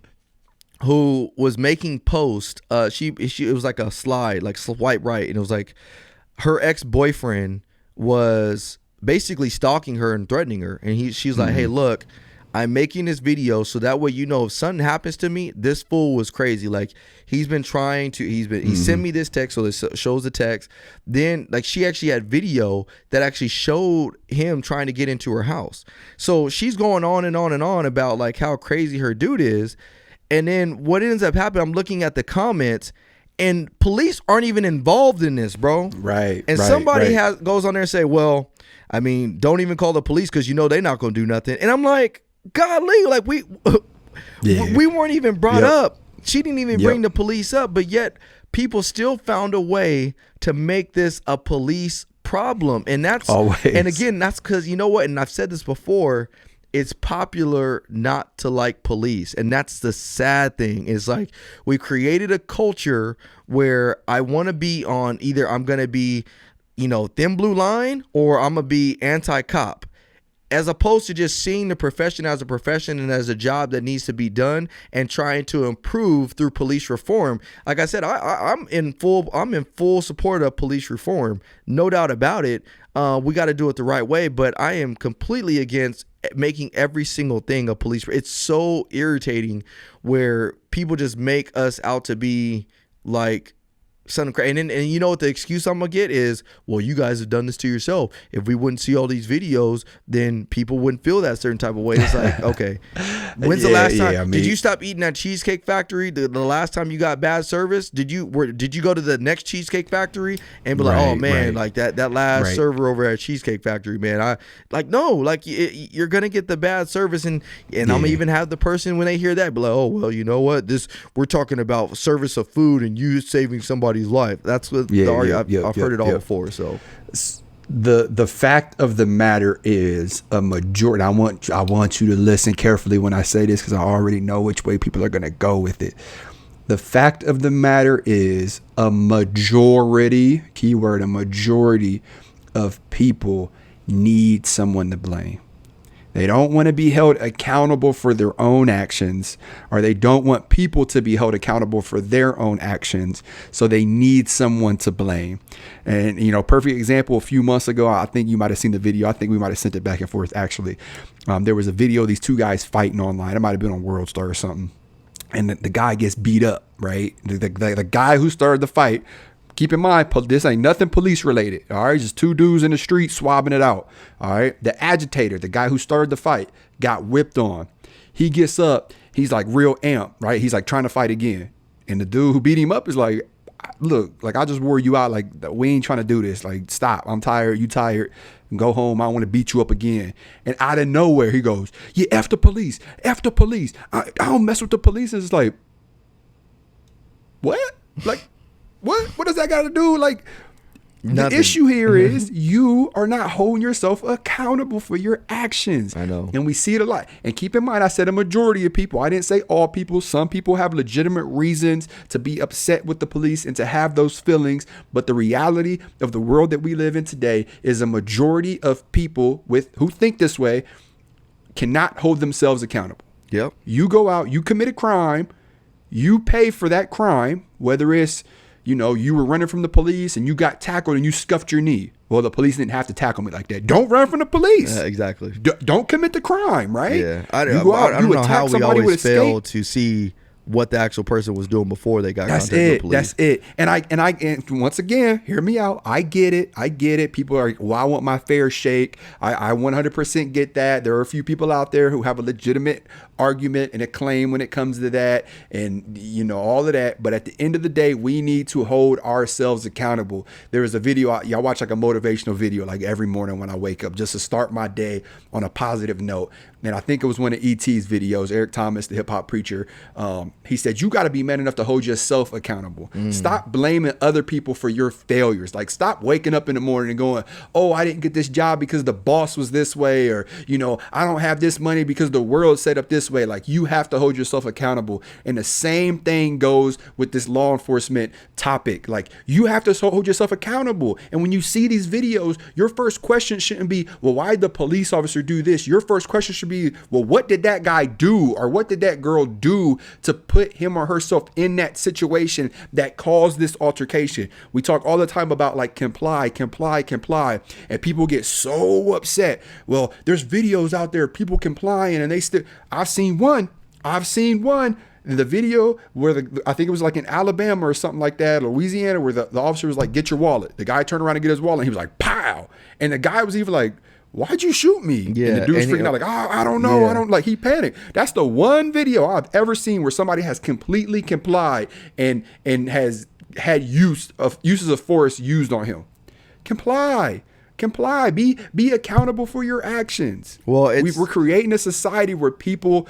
who was making posts. It was like a slide, like swipe right, and it was like her ex-boyfriend was basically stalking her and threatening her, and she's like, hey, look, I'm making this video so that way if something happens to me, this fool was crazy. Like, he sent me this text, so it shows the text. Then, like, she actually had video that actually showed him trying to get into her house. So she's going on and on and on about like how crazy her dude is. And then what ends up happening, I'm looking at the comments, and police aren't even involved in this, bro.
Right.
And somebody goes on there and say, well, I mean, don't even call the police because they're not going to do nothing. And I'm like, golly, like we weren't even brought up. She didn't even bring the police up, but yet people still found a way to make this a police problem. And that's always. And again, that's because you know what? And I've said this before. It's popular not to like police. And that's the sad thing. Is like we created a culture where I want to be on either I'm going to be, thin blue line or I'm going to be anti-cop. As opposed to just seeing the profession as a profession and as a job that needs to be done and trying to improve through police reform. Like I said, I'm in full support of police reform, no doubt about it. We got to do it the right way, but I am completely against making every single thing a police. It's so irritating where people just make us out to be like something crazy. And you know what the excuse I'm gonna get is, well, you guys have done this to yourself. If we wouldn't see all these videos, then people wouldn't feel that certain type of way. It's like, okay, when's the last time? Did you stop eating at Cheesecake Factory? The last time you got bad service? Did you go to the next Cheesecake Factory and be like, oh man, like that last server over at Cheesecake Factory, man? You're gonna get the bad service, and I'm gonna even have the person when they hear that be like, oh well, you know what? We're talking about service of food and you saving somebody's life. That's what I've heard it all before. So
the fact of the matter is a majority. I want you to listen carefully when I say this because I already know which way people are going to go with it. The fact of the matter is a majority, keyword, a majority of people need someone to blame. They don't want to be held accountable for their own actions, or they don't want people to be held accountable for their own actions. So they need someone to blame. And, perfect example, a few months ago, I think you might have seen the video. I think we might have sent it back and forth, actually. There was a video of these two guys fighting online. It might have been on World Star or something. And the guy gets beat up, right? The guy who started the fight. Keep in mind, this ain't nothing police related. All right. Just two dudes in the street swabbing it out. All right. The agitator, the guy who started the fight, got whipped on. He gets up. He's like real amped, right? He's like trying to fight again. And the dude who beat him up is like, look, like I just wore you out. Like we ain't trying to do this. Like stop. I'm tired. You tired. Go home. I don't want to beat you up again. And out of nowhere, he goes, yeah, F the police. F the police. I don't mess with the police. And it's like, what? Like, what does that got to do? Like, nothing. The issue here is you are not holding yourself accountable for your actions.
I know.
And we see it a lot. And keep in mind, I said a majority of people. I didn't say all people. Some people have legitimate reasons to be upset with the police and to have those feelings. But the reality of the world that we live in today is a majority of people who think this way cannot hold themselves accountable.
Yep.
You go out, you commit a crime, you pay for that crime, whether it's you were running from the police and you got tackled and you scuffed your knee. Well, the police didn't have to tackle me like that. Don't run from the police.
Exactly.
Don't commit the crime, right?
Yeah. I don't know how we always fail to see what the actual person was doing before they got contacted with the police.
That's it. And once again, hear me out. I get it. People are, well, I want my fair shake. I 100% get that. There are a few people out there who have a legitimate argument and a claim when it comes to that, and all of that. But at the end of the day, we need to hold ourselves accountable. There is a video, y'all watch like a motivational video like every morning when I wake up, just to start my day on a positive note. And I think it was one of ET's videos, Eric Thomas, the hip hop preacher. He said, you got to be man enough to hold yourself accountable. Stop blaming other people for your failures. Like, stop waking up in the morning and going, oh, I didn't get this job because the boss was this way, or, I don't have this money because the world set up this way. Like, you have to hold yourself accountable. And the same thing goes with this law enforcement topic. Like, you have to hold yourself accountable. And when you see these videos, your first question shouldn't be, well, why did the police officer do this? Your first question should be, well, what did that guy do, or what did that girl do to put him or herself in that situation that caused this altercation? We talk all the time about like comply, and people get so upset. Well, there's videos out there, people complying, and they still. I've seen one. In the video where I think it was like in Alabama or something like that, Louisiana, where the officer was like, get your wallet. The guy turned around to get his wallet, and he was like, pow. And the guy was even like, why'd you shoot me?
Yeah,
and the dude was freaking out like, I don't know.
Yeah.
He panicked. That's the one video I've ever seen where somebody has completely complied and has had uses of force used on him. Comply. Be accountable for your actions.
Well,
we're creating a society where people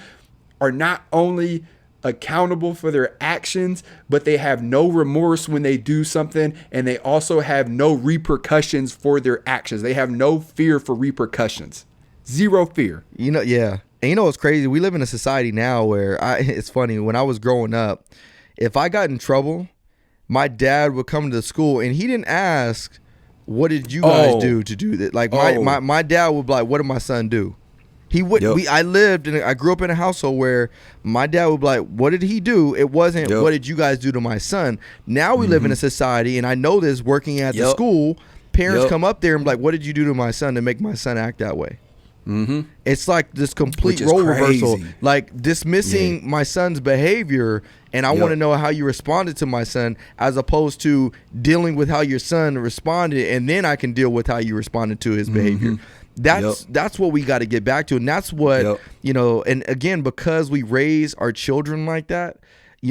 are not only accountable for their actions, but they have no remorse when they do something, and they also have no repercussions for their actions. They have no fear for repercussions. Zero fear.
Yeah. And what's crazy? We live in a society now where it's funny. When I was growing up, if I got in trouble, my dad would come to the school and he didn't ask, what did you guys do to do that? Like my dad would be like, what did my son do? He would. Yep. I grew up in a household where my dad would be like, "What did he do?" It wasn't, "What did you guys do to my son?" Now we live in a society, and I know this working at the school. Parents come up there and be like, "What did you do to my son to make my son act that way?" It's like this complete role reversal, like dismissing my son's behavior, and I want to know how you responded to my son, as opposed to dealing with how your son responded, and then I can deal with how you responded to his behavior. That's what we got to get back to, and that's what and again, because we raise our children like that,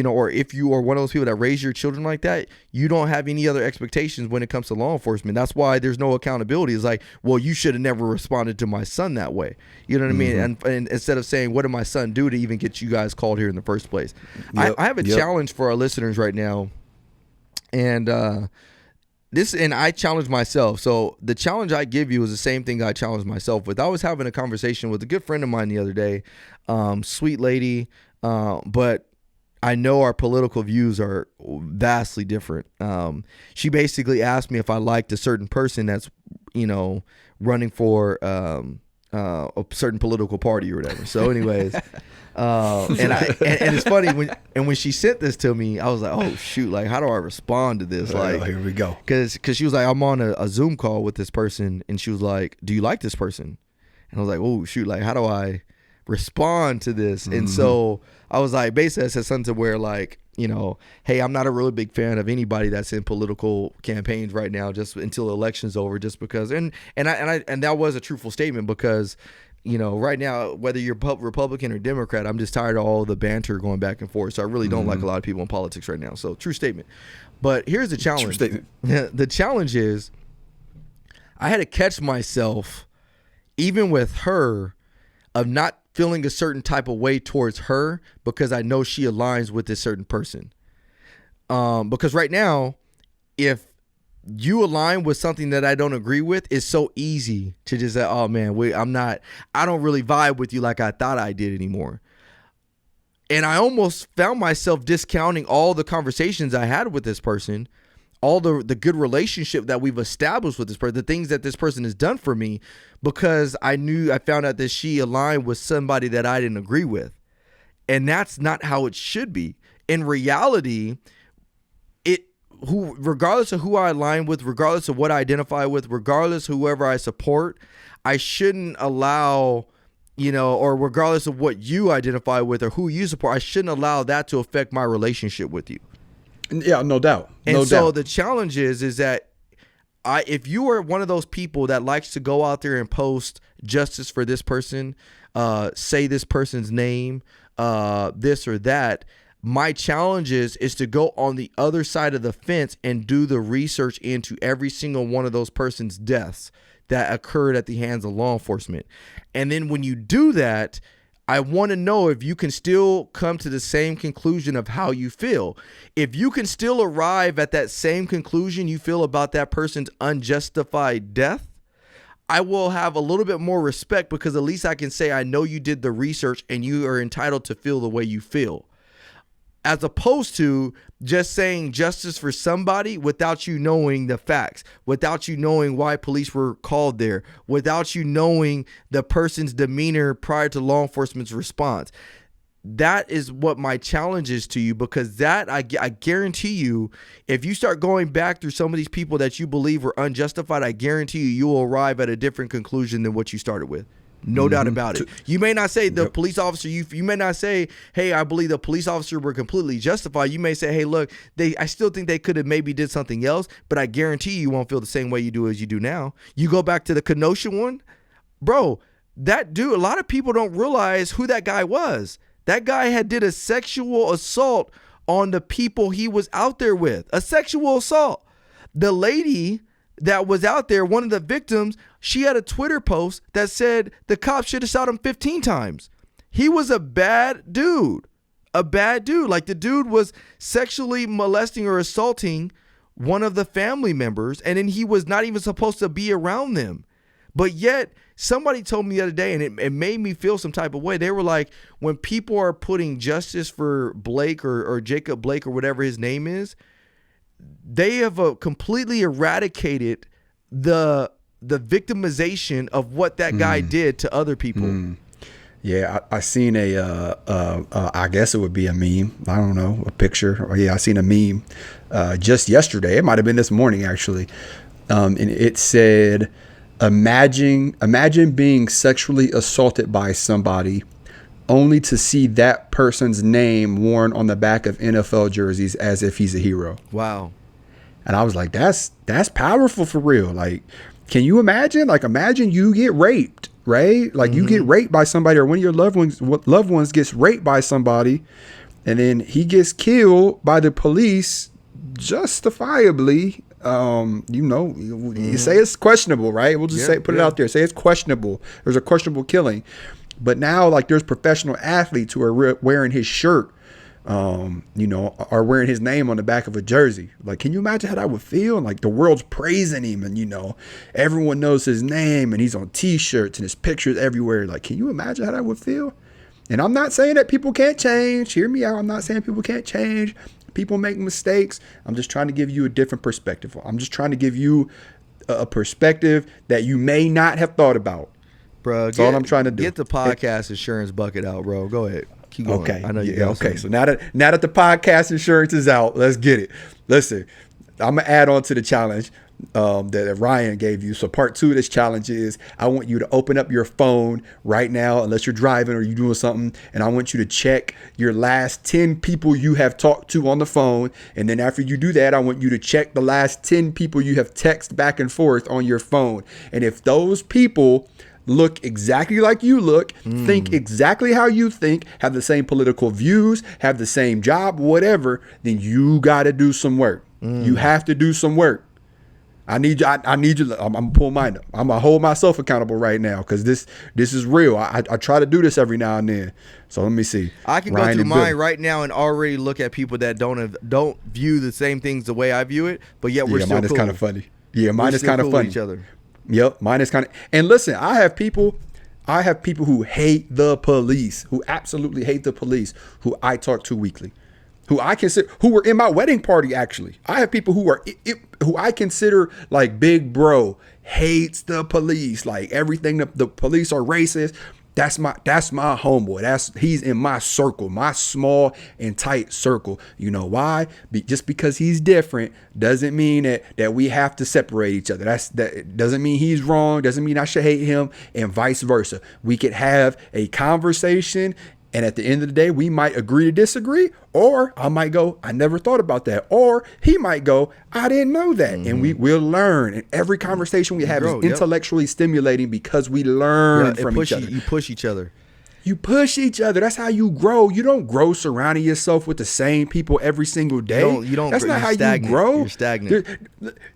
or if you are one of those people that raise your children like that, you don't have any other expectations when it comes to law enforcement. That's why there's no accountability. It's like, well, you should have never responded to my son that way. You know what I mean? And instead of saying, what did my son do to even get you guys called here in the first place? I have a challenge for our listeners right now, and I challenge myself. So the challenge I give you is the same thing I challenge myself with. I was having a conversation with a good friend of mine the other day, sweet lady, but I know our political views are vastly different. She basically asked me if I liked a certain person that's, running for a certain political party or whatever. So anyways, and it's funny when she sent this to me, I was like, oh shoot, like how do I respond to this? Like,
here we go.
Cause she was like, I'm on a Zoom call with this person, and she was like, do you like this person? And I was like, oh shoot, like how do I respond to this? And so I was like, basically I said something to where like, you know, hey, I'm not a really big fan of anybody that's in political campaigns right now, just until the election's over, just because, and that was a truthful statement, because, you know, right now, whether you're Republican or Democrat, I'm just tired of all the banter going back and forth. So I really don't like a lot of people in politics right now. So true statement. But here's the challenge.
True statement.
The challenge is I had to catch myself, even with her, of not feeling a certain type of way towards her because I know she aligns with this certain person. Because right now, if you align with something that I don't agree with, it's so easy to just say, oh man, I don't really vibe with you like I thought I did anymore. And I almost found myself discounting all the conversations I had with this person, all the good relationship that we've established with this person, the things that this person has done for me, because I found out that she aligned with somebody that I didn't agree with. And that's not how it should be. In reality, regardless of who I align with, regardless of what I identify with, regardless of whoever I support, I shouldn't allow, you know, or regardless of what you identify with or who you support, I shouldn't allow that to affect my relationship with you.
Yeah, no doubt.
And so the challenge is that if you are one of those people that likes to go out there and post justice for this person, say this person's name, this or that, my challenge is to go on the other side of the fence and do the research into every single one of those person's deaths that occurred at the hands of law enforcement. And then when you do that, I want to know if you can still come to the same conclusion of how you feel. If you can still arrive at that same conclusion you feel about that person's unjustified death, I will have a little bit more respect, because at least I can say I know you did the research and you are entitled to feel the way you feel. As opposed to just saying justice for somebody without you knowing the facts, without you knowing why police were called there, without you knowing the person's demeanor prior to law enforcement's response. That is what my challenge is to you, because that I guarantee you, if you start going back through some of these people that you believe were unjustified, I guarantee you will arrive at a different conclusion than what you started with. No doubt about it. You may not say the police officer, you may not say, hey, I believe the police officer were completely justified. You may say, hey, look, I still think they could have maybe did something else, but I guarantee you won't feel the same way you do as you do now. You go back to the Kenosha one, bro, that dude, a lot of people don't realize who that guy was. That guy did a sexual assault on the people he was out there with. A sexual assault. The lady that was out there, one of the victims, she had a Twitter post that said the cops should have shot him 15 times. He was a bad dude. Like, the dude was sexually molesting or assaulting one of the family members, and then he was not even supposed to be around them. But yet, somebody told me the other day, and it made me feel some type of way. They were like, when people are putting justice for Blake or Jacob Blake or whatever his name is, they have completely eradicated the victimization of what that guy did to other people.
Yeah, I seen I guess it would be a meme. I don't know, a picture. I seen a meme just yesterday. It might have been this morning, actually. And it said, imagine being sexually assaulted by somebody only to see that person's name worn on the back of NFL jerseys as if he's a hero.
Wow.
And I was like, that's powerful for real. Like, can you imagine? Like, imagine you get raped, right? Like, you get raped by somebody, or one of your loved ones gets raped by somebody, and then he gets killed by the police justifiably. You say it's questionable, right? We'll just put it out there. Say it's questionable. There's a questionable killing. But now, like, there's professional athletes who are wearing his shirt, are wearing his name on the back of a jersey. Like, can you imagine how that would feel? And, like, the world's praising him, and, everyone knows his name, and he's on T-shirts, and his pictures everywhere. Like, can you imagine how that would feel? And I'm not saying that people can't change. Hear me out. I'm not saying people can't change. People make mistakes. I'm just trying to give you a different perspective. I'm just trying to give you a perspective that you may not have thought about.
Bro,
That's all I'm trying to do.
Get the podcast insurance bucket out, bro. Go ahead. Keep going.
Okay.
I know you got
okay.
something.
So now that the podcast insurance is out, let's get it. Listen, I'm gonna add on to the challenge that Ryan gave you. So part 2 of this challenge is I want you to open up your phone right now, unless you're driving or you're doing something, and I want you to check your last 10 people you have talked to on the phone. And then after you do that, I want you to check the last 10 people you have texted back and forth on your phone. And if those people look exactly like you look, think exactly how you think, have the same political views, have the same job, whatever, then you got to do some work. You have to do some work. I need you. I need you. I'm gonna pull mine up. I'm gonna hold myself accountable right now because this is real. I try to do this every now and then. So let me see.
I can
Ryan
go through
and
mine
Bill.
right now and already look at people that don't view the same things the way I view it, but yet we're still
mine
cool.
is kind of funny. Yeah, mine
We're
is
still
kind of
cool with
funny.
each other.
Yep, mine is kind of. And listen, I have people who hate the police, who absolutely hate the police, who I talk to weekly, who I consider, who were in my wedding party. Actually, I have people who are who I consider like big bro, hates the police, like everything. The police are racist. That's my homeboy. He's in my circle, my small and tight circle. You know why? Just because he's different doesn't mean that we have to separate each other. That doesn't mean he's wrong. Doesn't mean I should hate him, and vice versa. We could have a conversation, and at the end of the day, we might agree to disagree, or I might go, I never thought about that, or he might go, I didn't know that, and we'll learn. And every conversation we have is intellectually stimulating because we learn from each other.
You push each other.
You push each other. That's how you grow. You don't grow surrounding yourself with the same people every single day.
You don't.
That's not how you grow.
You're stagnant.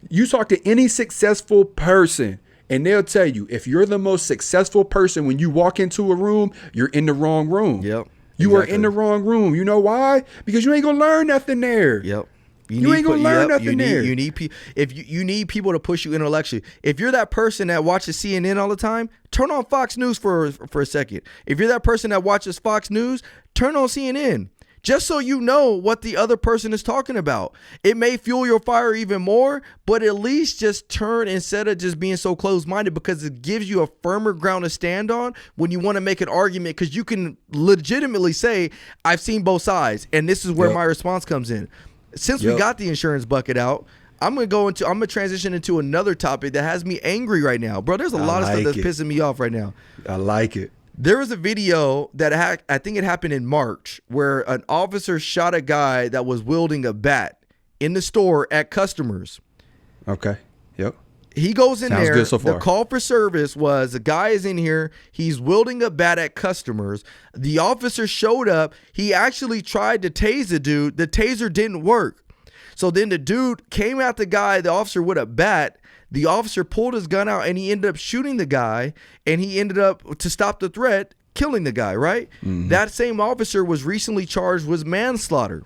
You talk to any successful person, and they'll tell you, if you're the most successful person, when you walk into a room, you're in the wrong room.
Yep.
You are in the wrong room. You know why? Because you ain't gonna learn nothing there.
Yep.
You ain't gonna learn nothing there.
You need you need people to push you intellectually. If you're that person that watches CNN all the time, turn on Fox News for a second. If you're that person that watches Fox News, turn on CNN. Just so you know what the other person is talking about. It may fuel your fire even more, but at least just turn instead of just being so closed-minded, because it gives you a firmer ground to stand on when you want to make an argument, because you can legitimately say, I've seen both sides, and this is where my response comes in. Since we got the insurance bucket out, I'm gonna transition into another topic that has me angry right now. Bro, there's a lot of stuff that's pissing me off right now.
I like it.
There was a video that I think it happened in March, where an officer shot a guy that was wielding a bat in the store at customers.
Okay. Yep.
He goes in there.
Good so far.
The call for service was, a guy is in here. He's wielding a bat at customers. The officer showed up. He actually tried to tase the dude. The taser didn't work. So then the dude came at the officer with a bat. The officer pulled his gun out and he ended up shooting the guy, and he ended up, to stop the threat, killing the guy, right? Mm-hmm. That same officer was recently charged with manslaughter.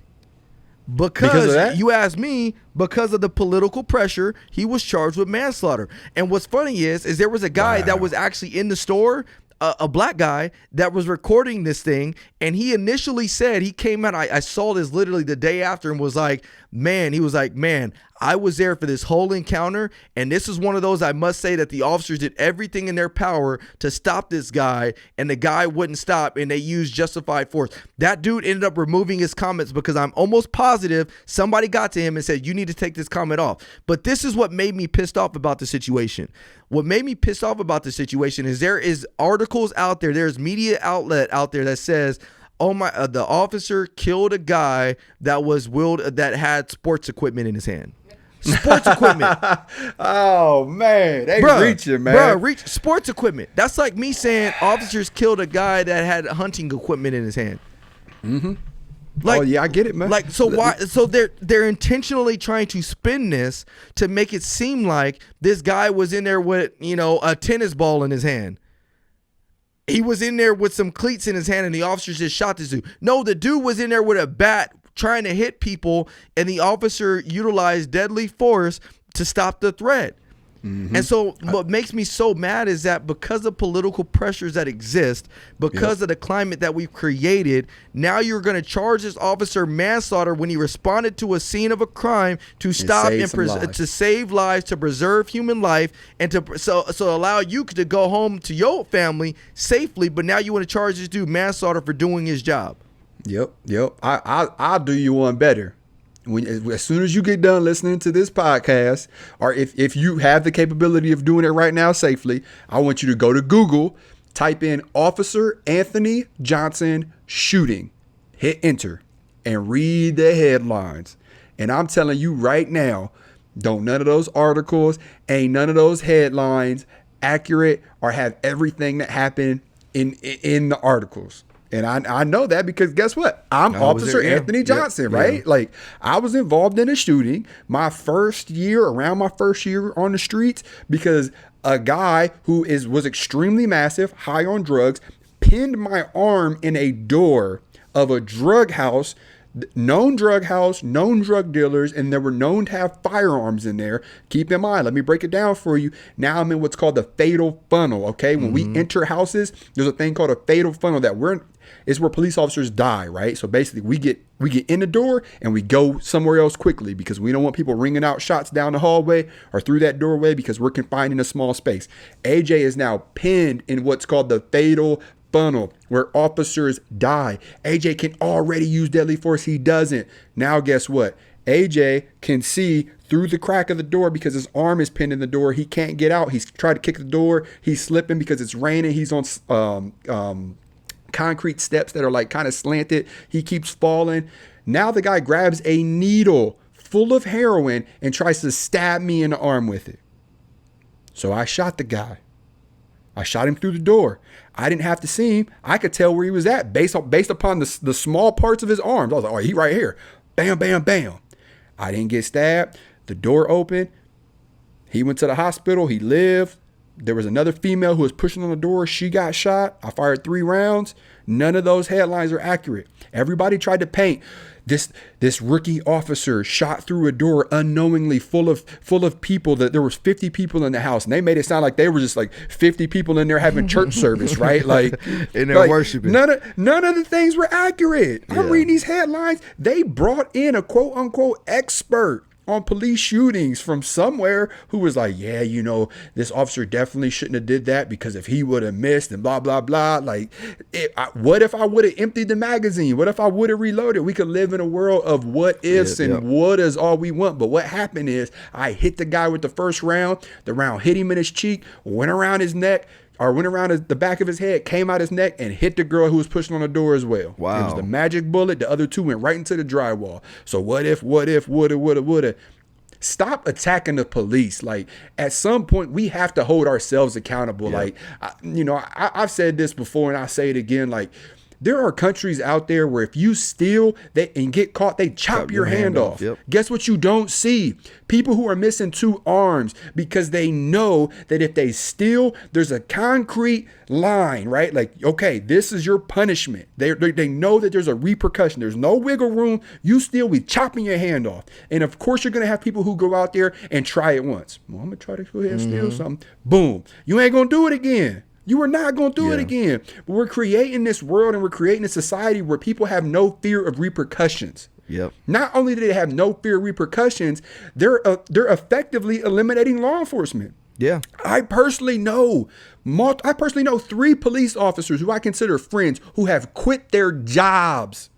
Because of that? You asked me, because of the political pressure, he was charged with manslaughter. And what's funny is there was a guy that was actually in the store, a black guy that was recording this thing, and he initially said, he came out, I saw this literally the day after, and was like, man, I was there for this whole encounter, and this is one of those, I must say, that the officers did everything in their power to stop this guy, and the guy wouldn't stop, and they used justified force. That dude ended up removing his comments, because I'm almost positive somebody got to him and said, you need to take this comment off. But this is what made me pissed off about the situation. What made me pissed off about the situation is there is articles out there, there's media outlet out there that says, oh my, the officer killed a guy that had sports equipment in his hand. Sports equipment.
Oh man, they reaching, man.
Sports equipment. That's like me saying officers killed a guy that had hunting equipment in his hand. Mm-hmm.
Like, oh yeah, I get it, man.
Like, so why? So they're intentionally trying to spin this to make it seem like this guy was in there with, a tennis ball in his hand. He was in there with some cleats in his hand, and the officers just shot this dude. No, the dude was in there with a bat trying to hit people, and the officer utilized deadly force to stop the threat. And so what makes me so mad is that because of political pressures that exist, because of the climate that we've created, now you're going to charge this officer manslaughter when he responded to a scene of a crime to stop and to save lives, to preserve human life, and to so allow you to go home to your family safely. But now you want to charge this dude manslaughter for doing his job.
Yep. I'll do you one better. As soon as you get done listening to this podcast, or if you have the capability of doing it right now safely, I want you to go to Google, type in Officer Anthony Johnson shooting, hit enter, and read the headlines. And I'm telling you right now, none of those articles, ain't none of those headlines accurate or have everything that happened in the articles. And I know that because guess what? I'm Officer Anthony Johnson, right? Yeah. Like, I was involved in a shooting around my first year on the streets, because a guy who was extremely massive, high on drugs, pinned my arm in a door of a drug house, known drug dealers, and they were known to have firearms in there. Keep in mind, let me break it down for you. Now I'm in what's called the fatal funnel, okay? When we enter houses, there's a thing called a fatal funnel it's where police officers die, right? So basically we get in the door and we go somewhere else quickly because we don't want people ringing out shots down the hallway or through that doorway because we're confined in a small space. AJ is now pinned in what's called the fatal funnel, where officers die. AJ can already use deadly force. He doesn't. Now guess what? AJ can see through the crack of the door because his arm is pinned in the door. He can't get out. He's tried to kick the door. He's slipping because it's raining. He's on concrete steps that are like kind of slanted. He keeps falling. Now the guy grabs a needle full of heroin and tries to stab me in the arm with it. So I shot the guy. I shot him through the door. I didn't have to see him. I could tell where he was at based upon the small parts of his arms. I was like, oh, he right here. Bam, bam, bam. I didn't get stabbed. The door opened. He went to the hospital. He lived. There was another female who was pushing on the door. She got shot. I fired 3 rounds. None of those headlines are accurate. Everybody tried to paint this rookie officer shot through a door unknowingly full of people, that there was 50 people in the house, and they made it sound like they were just like 50 people in there having church service, right? Like
in there worshiping.
None of the things were accurate. I'm reading these headlines. They brought in a quote unquote expert on police shootings from somewhere who was like, yeah, this officer definitely shouldn't have did that because if he would have missed and blah, blah, blah. Like, what if I would have emptied the magazine? What if I would have reloaded? We could live in a world of what ifs and what is all we want. But what happened is I hit the guy with the first round. The round hit him in his cheek, went around his neck, or went around the back of his head, came out his neck, and hit the girl who was pushing on the door as well.
Wow.
It was the magic bullet. The other 2 went right into the drywall. So what if, woulda. Stop attacking the police. Like, at some point, we have to hold ourselves accountable. Yeah. Like, I've said this before, and I say it again. Like, there are countries out there where if you steal and get caught, they chop your hand off. Yep. Guess what you don't see? People who are missing 2 arms because they know that if they steal, there's a concrete line, right? Like, okay, this is your punishment. They know that there's a repercussion. There's no wiggle room. You steal, we chopping your hand off. And of course, you're going to have people who go out there and try it once. Well, I'm going to try to go ahead and steal something. Boom. You ain't going to do it again. You are not going to do it again. But we're creating this world and we're creating a society where people have no fear of repercussions.
Yep.
Not only do they have no fear of repercussions, they're effectively eliminating law enforcement.
Yeah.
I personally know 3 police officers who I consider friends who have quit their jobs.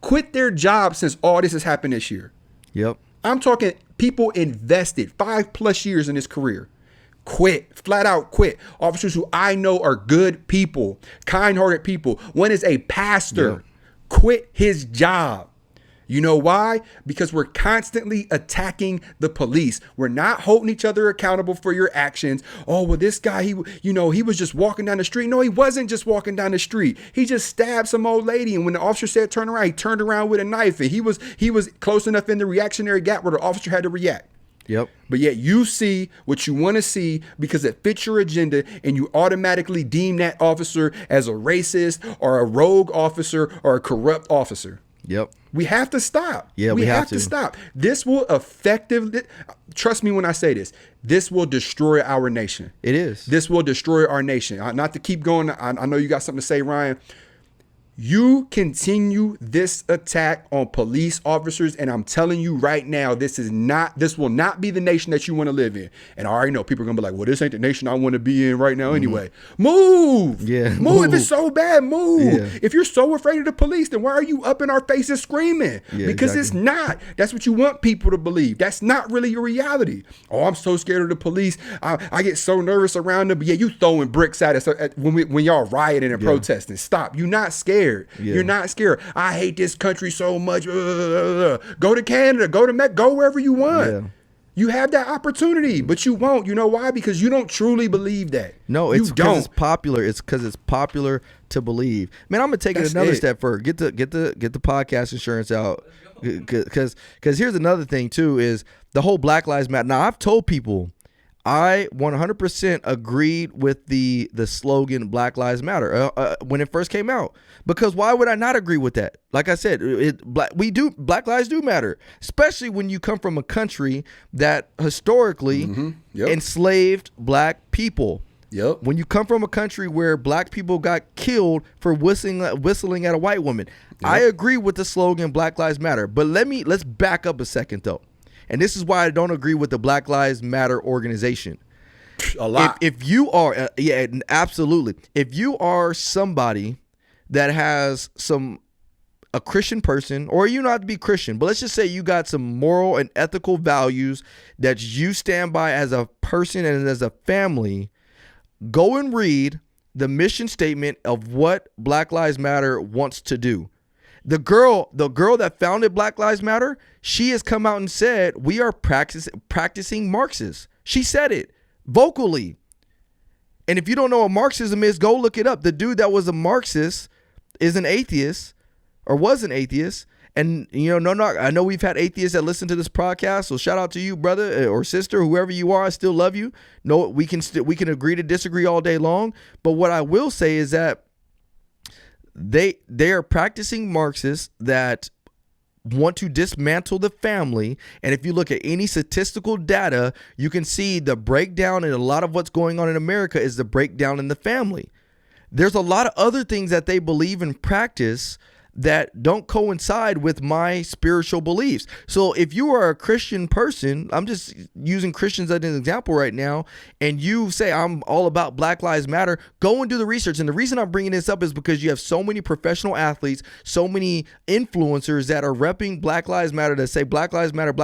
Since all this has happened this year.
Yep.
I'm talking people invested 5+ years in this career. Quit, flat out quit. Officers who I know are good people, kind-hearted people. One is a pastor, quit his job. You know why? Because we're constantly attacking the police. We're not holding each other accountable for your actions. Oh, well, this guy, he was just walking down the street. No, he wasn't just walking down the street. He just stabbed some old lady. And when the officer said turn around, he turned around with a knife. And he was close enough in the reactionary gap where the officer had to react.
Yep.
But yet you see what you want to see because it fits your agenda, and you automatically deem that officer as a racist or a rogue officer or a corrupt officer.
Yep.
We have to stop.
Yeah,
we have to stop. This will effectively, trust me when I say this, this will destroy our nation.
It is.
This will destroy our nation. Not to keep going. I know you got something to say, Ryan. You continue this attack on police officers, and I'm telling you right now, this will not be the nation that you want to live in. And I already know people are gonna be like, well, this ain't the nation I want to be in right now anyway. Move.
Yeah.
Move. If it's so bad, move.
Yeah.
If you're so afraid of the police, then why are you up in our faces screaming?
Yeah,
because
exactly.
it's not. That's what you want people to believe. That's not really your reality. Oh, I'm so scared of the police. I get so nervous around them. But yeah, you throwing bricks at us when y'all rioting and protesting. Stop. You're not scared.
Yeah.
You're not scared. I hate this country so much. Go to Canada. Go to go wherever you want.
Yeah.
You have that opportunity, but you won't. You know why? Because you don't truly believe that.
No, it's
you
because
don't.
it's popular. It's because it's popular to believe. Man, I'm gonna take
That's
it another
it.
step further. Get the podcast insurance out. Because here's another thing too is the whole Black Lives Matter. Now I've told people I 100% agreed with the slogan Black Lives Matter when it first came out. Because why would I not agree with that? Like I said, Black lives do matter, especially when you come from a country that historically enslaved black people.
Yep.
When you come from a country where black people got killed for whistling at a white woman. Yep. I agree with the slogan Black Lives Matter. But let's back up a second though. And this is why I don't agree with the Black Lives Matter organization.
A lot.
If you are, yeah, absolutely. If you are somebody that has a Christian person, or you not to be Christian, but let's just say you got some moral and ethical values that you stand by as a person and as a family, go and read the mission statement of what Black Lives Matter wants to do. The girl that founded Black Lives Matter, she has come out and said, we are practicing Marxists. She said it vocally. And if you don't know what Marxism is, go look it up. The dude that was a Marxist is an atheist, or was an atheist. And, I know we've had atheists that listen to this podcast. So shout out to you, brother or sister, whoever you are. I still love you. No, we can agree to disagree all day long. But what I will say is that they are practicing Marxists that want to dismantle the family. And if you look at any statistical data, you can see the breakdown, and a lot of what's going on in America is the breakdown in the family. There's a lot of other things that they believe and practice that don't coincide with my spiritual beliefs. So if you are a Christian person, I'm just using Christians as an example right now, and you say I'm all about Black Lives Matter, go and do the research. And the reason I'm bringing this up is because you have so many professional athletes, so many influencers that are repping Black Lives Matter, that say Black Lives Matter,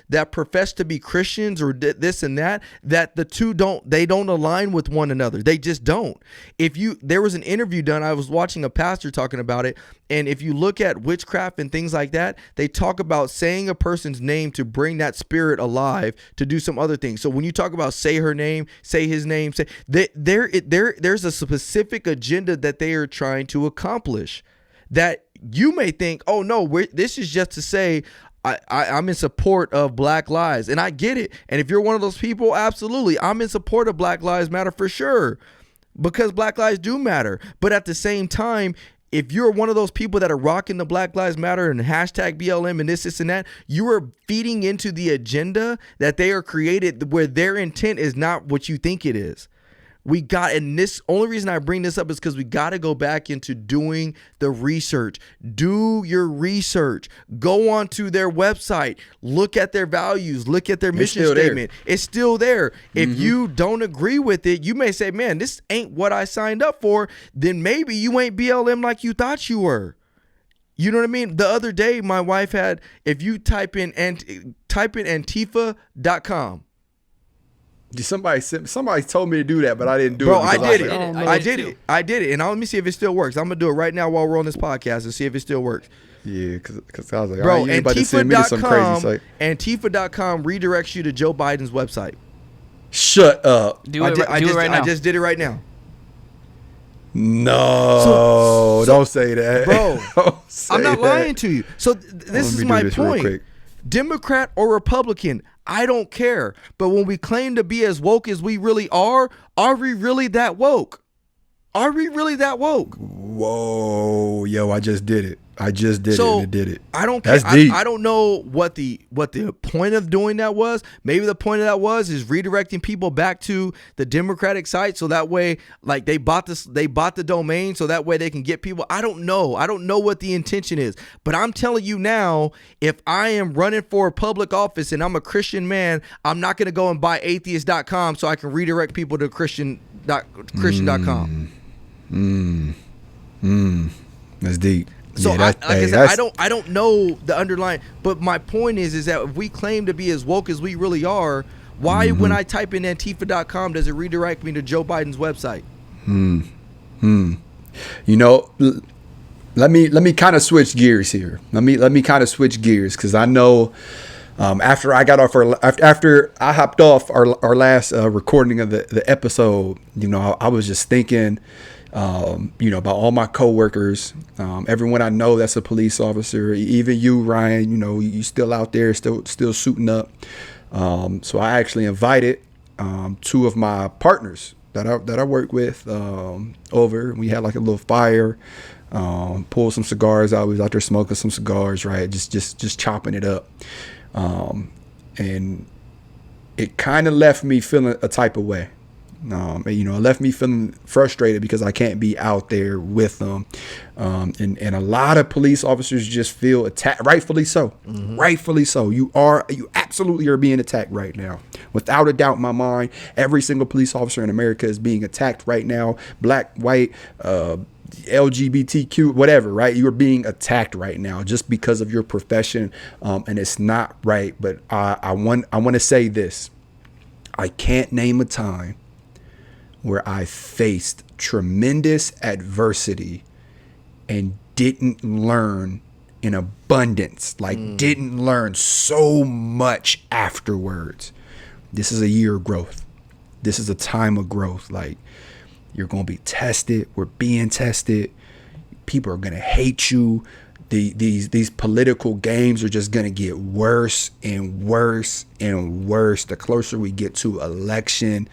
that profess to be Christians or this and that the two don't align with one another. They just don't. There was an interview done, I was watching a pastor talking about it, and if you look at witchcraft and things like that, they talk about saying a person's name to bring that spirit alive to do some other things. So when you talk about say her name, say his name, there's a specific agenda that they are trying to accomplish that you may think, oh no, this is just to say I'm in support of Black lives. And I get it. And if you're one of those people, absolutely, I'm in support of Black Lives Matter for sure, because Black lives do matter. But at the same time, if you're one of those people that are rocking the Black Lives Matter and hashtag BLM and this and that, you are feeding into the agenda that they are created, where their intent is not what you think it is. And this only reason I bring this up is because we got to go back into doing the research. Do your research. Go onto their website. Look at their values. Look at their mission statement. It's still there. If you don't agree with it, you may say, man, this ain't what I signed up for. Then maybe you ain't BLM like you thought you were. You know what I mean? The other day, my wife had, if you type in Antifa.com.
Somebody told me to do that, but I didn't do it.
I did it. I did it. And let me see if it still works. I'm going to do it right now while we're on this podcast and see if it still works.
Yeah, because I was like,
bro,
you about to send me to some crazy site.
Antifa.com redirects you to Joe Biden's website.
Shut up.
Do it right now.
I just did it right now.
No, don't say that.
Bro, I'm not lying to you. So this is my point. Democrat or Republican, I don't care. But when we claim to be as woke as we really are we really that woke? Are we really that woke?
Whoa, yo, I just did it. I just did it, and it did it.
I don't care.
That's deep.
I don't know what the point of doing that was. Maybe the point of that is redirecting people back to the Democratic site, so that way, like, they bought the domain, so that way they can get people. I don't know. I don't know what the intention is, but I'm telling you now, if I am running for a public office and I'm a Christian man, I'm not going to go and buy atheist.com so I can redirect people to Christian.com.
That's deep.
So
Yeah,
I don't know the underlying, but my point is that if we claim to be as woke as we really are, why when I type in Antifa.com does it redirect me to Joe Biden's website?
You know, let me kind of switch gears here. Let me kind of switch gears, because I know after I hopped off our last recording of the episode, you know, I was just thinking, you know, about all my coworkers, everyone I know that's a police officer, even you, Ryan, you know, you still out there, still suiting up. So I actually invited two of my partners that I work with over. We had like a little fire, pulled some cigars out. We was out there smoking some cigars, right? Just chopping it up. And it kind of left me feeling a type of way. You know, it left me feeling frustrated because I can't be out there with them. And a lot of police officers just feel attacked, rightfully so. Rightfully so. You absolutely are being attacked right now. Without a doubt in my mind, every single police officer in America is being attacked right now. Black, white, LGBTQ, whatever, right? You are being attacked right now just because of your profession. And it's not right. But I want to say this. I can't name a time where I faced tremendous adversity and didn't learn in abundance, didn't learn so much afterwards. This is a year of growth. This is a time of growth. Like, you're going to be tested. We're being tested. People are going to hate you. These political games are just going to get worse and worse and worse the closer we get to election.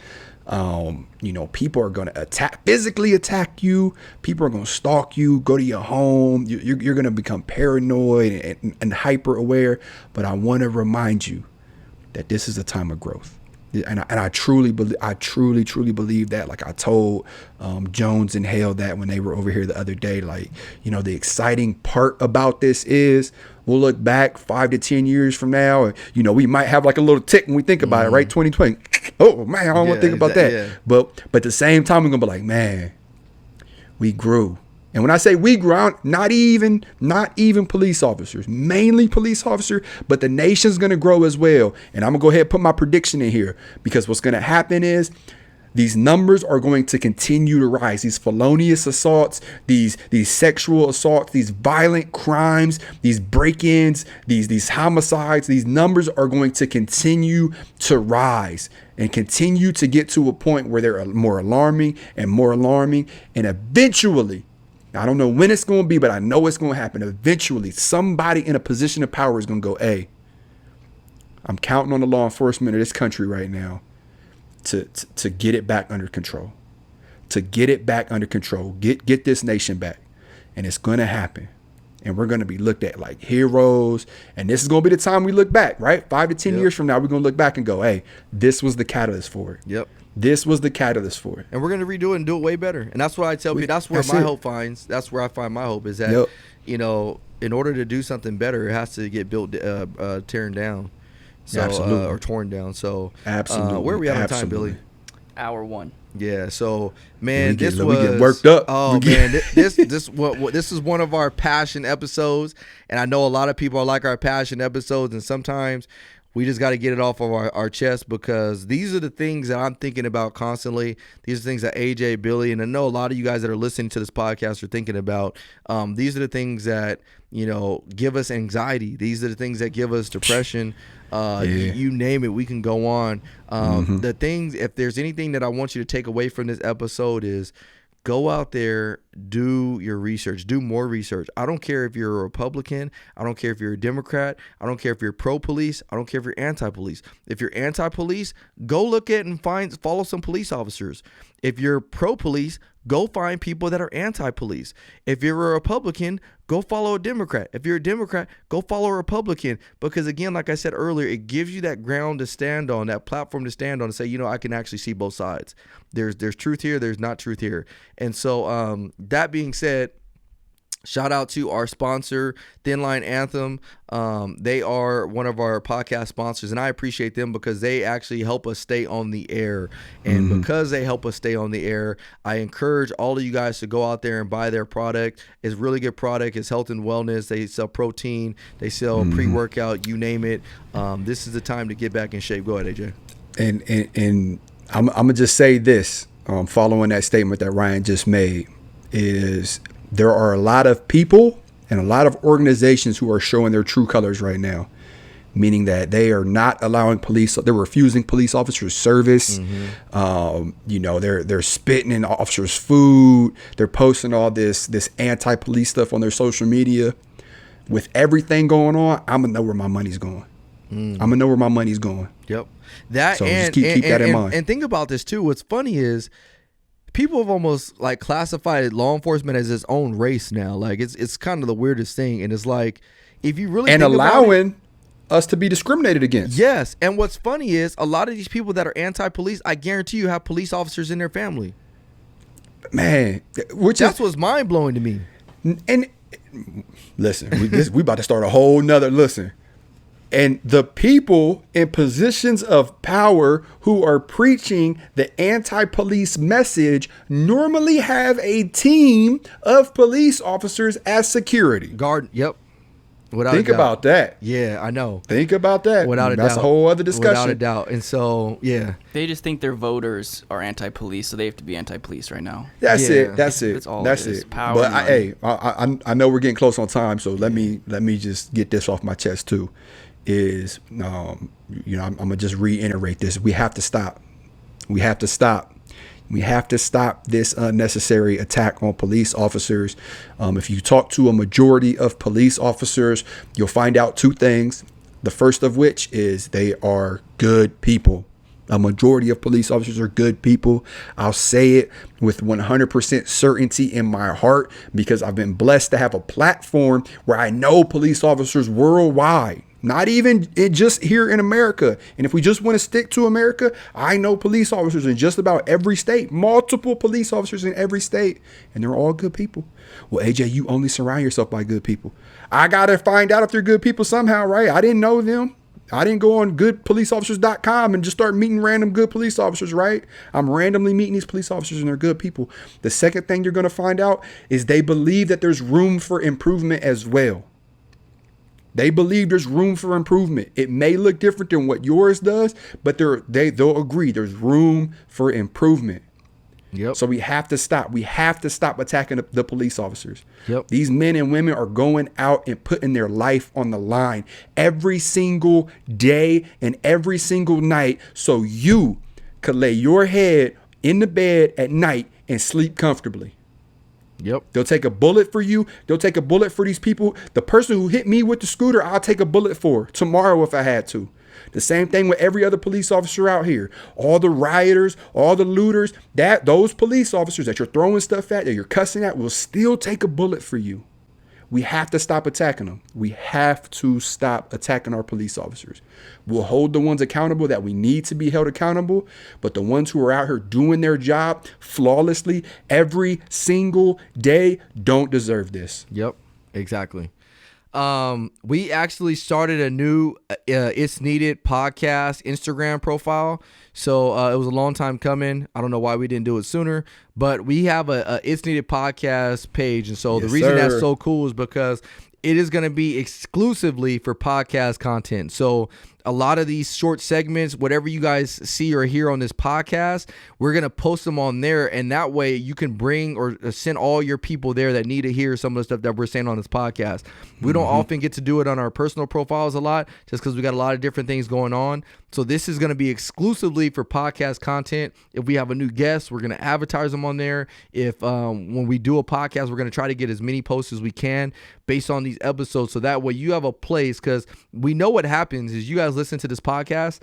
You know, people are going to physically attack you. People are going to stalk you, go to your home. You're going to become paranoid and hyper aware. But I want to remind you that this is a time of growth. And I truly believe that. Like I told Jones and Hale that when they were over here the other day, like, you know, the exciting part about this is we'll look back 5 to 10 years from now, and, you know, we might have like a little tick when we think about it, right? 2020. Oh man, I don't want to think about that. Yeah. But at the same time, we're gonna be like, man, we grew. And when I say we grew, not even police officers, mainly police officer, but the nation's going to grow as well. And I'm going to go ahead and put my prediction in here, because what's going to happen is these numbers are going to continue to rise. These felonious assaults, these sexual assaults, these violent crimes, these break-ins, these homicides, these numbers are going to continue to rise and continue to get to a point where they're more alarming. And eventually, I don't know when it's going to be, but I know it's going to happen. Eventually, somebody in a position of power is going to go, hey, I'm counting on the law enforcement of this country right now to get it back under control. To get it back under control. Get this nation back. And it's going to happen. And we're going to be looked at like heroes. And this is going to be the time we look back, right? 5 to 10 years from now, we're going to look back and go, hey, this was the catalyst for it.
Yep.
This was the catalyst for it.
And we're going to redo it and do it way better. And that's what I tell people. That's where my hope finds. That's where I find my hope is that, you know, in order to do something better, it has to get built, tearing down. So, or torn down. So,
absolutely.
Where are we at on time, Billy?
Hour 1.
Yeah. So, man,
we get worked up.
Oh man, this is one of our passion episodes, and I know a lot of people like our passion episodes, and sometimes we just got to get it off of our chest, because these are the things that I'm thinking about constantly. These are things that AJ, Billy, and I know a lot of you guys that are listening to this podcast are thinking about. These are the things that, you know, give us anxiety. These are the things that give us depression. You name it, we can go on. The things, if there's anything that I want you to take away from this episode, is go out there, do your research, do more research. I don't care if you're a Republican. I don't care if you're a Democrat. I don't care if you're pro-police. I don't care if you're anti-police. If you're anti-police, go look at and follow some police officers. If you're pro-police, go find people that are anti-police. If you're a Republican, go follow a Democrat. If you're a Democrat, go follow a Republican. Because again, like I said earlier, it gives you that ground to stand on, that platform to stand on, and say, you know, I can actually see both sides. There's truth here, there's not truth here. And so that being said, shout out to our sponsor, Thin Line Anthem. They are one of our podcast sponsors, and I appreciate them because they actually help us stay on the air. And because they help us stay on the air, I encourage all of you guys to go out there and buy their product. It's really good product. It's health and wellness. They sell protein. They sell pre-workout, you name it. This is the time to get back in shape. Go ahead, AJ.
And I'm going to just say this, following that statement that Ryan just made, is there are a lot of people and a lot of organizations who are showing their true colors right now, meaning that they are not allowing they're refusing police officers service. You know, they're spitting in officers' food. They're posting all this anti-police stuff on their social media. With everything going on, I'm gonna know where my money's going. I'm gonna know where my money's going.
Yep. That,
so
and
just keep that in mind.
And think about this too. What's funny is, people have almost like classified law enforcement as its own race now. Like it's kind of the weirdest thing. And it's like, if you really
and
think
allowing
about
us to be discriminated against.
Yes. And what's funny is a lot of these people that are anti-police, I guarantee you have police officers in their family.
Man,
that's what's mind blowing to me.
And listen, we about to start a whole nother listen. And the people in positions of power who are preaching the anti-police message normally have a team of police officers as security.
Guard. Yep.
Think about that.
Yeah, I know.
Think about that.
Without a doubt.
That's a whole other discussion.
Without a doubt. And so, yeah.
They just think their voters are anti-police, so they have to be anti-police right now.
That's
Yeah.
it. That's it.
That's all
That's
it is.
it.
Power
But
and money.
I know we're getting close on time, so let me just get this off my chest too. Is you know, I'm gonna just reiterate this. We have to stop. We have to stop. We have to stop this unnecessary attack on police officers. If you talk to a majority of police officers, you'll find out two things. The first of which is they are good people. A majority of police officers are good people. I'll say it with 100% certainty in my heart because I've been blessed to have a platform where I know police officers worldwide. Not even just here in America. And if we just want to stick to America, I know police officers in just about every state, multiple police officers in every state, and they're all good people. Well, AJ, you only surround yourself by good people. I got to find out if they're good people somehow, right? I didn't know them. I didn't go on goodpoliceofficers.com and just start meeting random good police officers, right? I'm randomly meeting these police officers and they're good people. The second thing you're going to find out is they believe that there's room for improvement as well. They believe there's room for improvement. It may look different than what yours does, but they'll agree there's room for improvement.
Yep.
So we have to stop. We have to stop attacking the police officers.
Yep.
These men and women are going out and putting their life on the line every single day and every single night so you could lay your head in the bed at night and sleep comfortably.
Yep.
They'll take a bullet for you. They'll take a bullet for these people. The person who hit me with the scooter, I'll take a bullet for tomorrow if I had to. The same thing with every other police officer out here. All the rioters, all the looters, those police officers that you're throwing stuff at, that you're cussing at, will still take a bullet for you. We have to stop attacking them. We have to stop attacking our police officers. We'll hold the ones accountable that we need to be held accountable, but the ones who are out here doing their job flawlessly every single day don't deserve this.
Yep, exactly. We actually started a new It's Needed podcast Instagram profile. So it was a long time coming. I don't know why we didn't do it sooner, but we have a It's Needed podcast page. And so the reason that's so cool is because it is going to be exclusively for podcast content. So a lot of these short segments, whatever you guys see or hear on this podcast, we're going to post them on there. And that way you can bring or send all your people there that need to hear some of the stuff that we're saying on this podcast. We don't often get to do it on our personal profiles a lot just because we got a lot of different things going on. So this is going to be exclusively for podcast content. If we have a new guest, we're going to advertise them on there. If when we do a podcast, we're going to try to get as many posts as we can based on these episodes. So that way you have a place, because we know what happens is you guys listen to this podcast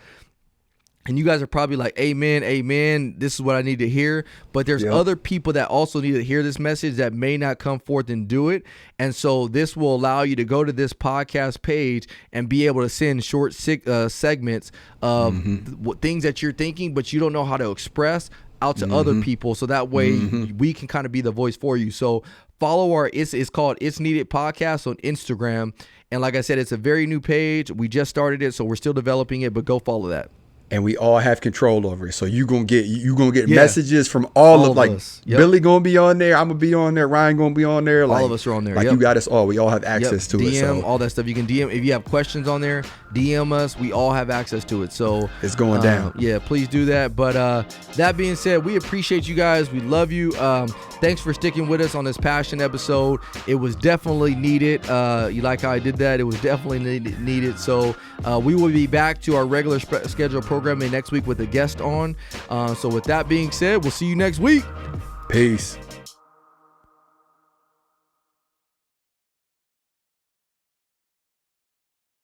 And you guys are probably like, amen, amen. This is what I need to hear. But there's other people that also need to hear this message that may not come forth and do it. And so this will allow you to go to this podcast page and be able to send short segments of things that you're thinking, but you don't know how to express out to other people. So that way we can kind of be the voice for you. So follow our, it's called It's Needed Podcast on Instagram. And like I said, it's a very new page. We just started it, so we're still developing it, but go follow that.
And we all have control over it. So you gonna get messages from all of us. Billy gonna be on there. I'm gonna be on there. Ryan gonna be on there.
All of us are on there.
Like you got us all. We all have access to
DM,
it. So
all that stuff. You can DM if you have questions on there. DM us. We all have access to it. So
it's going down.
Yeah, please do that. But that being said, we appreciate you guys. We love you. Thanks for sticking with us on this passion episode. It was definitely needed. You like how I did that? It was definitely needed. So we will be back to our regular scheduled programming next week with a guest on. So with that being said, we'll see you next week.
Peace.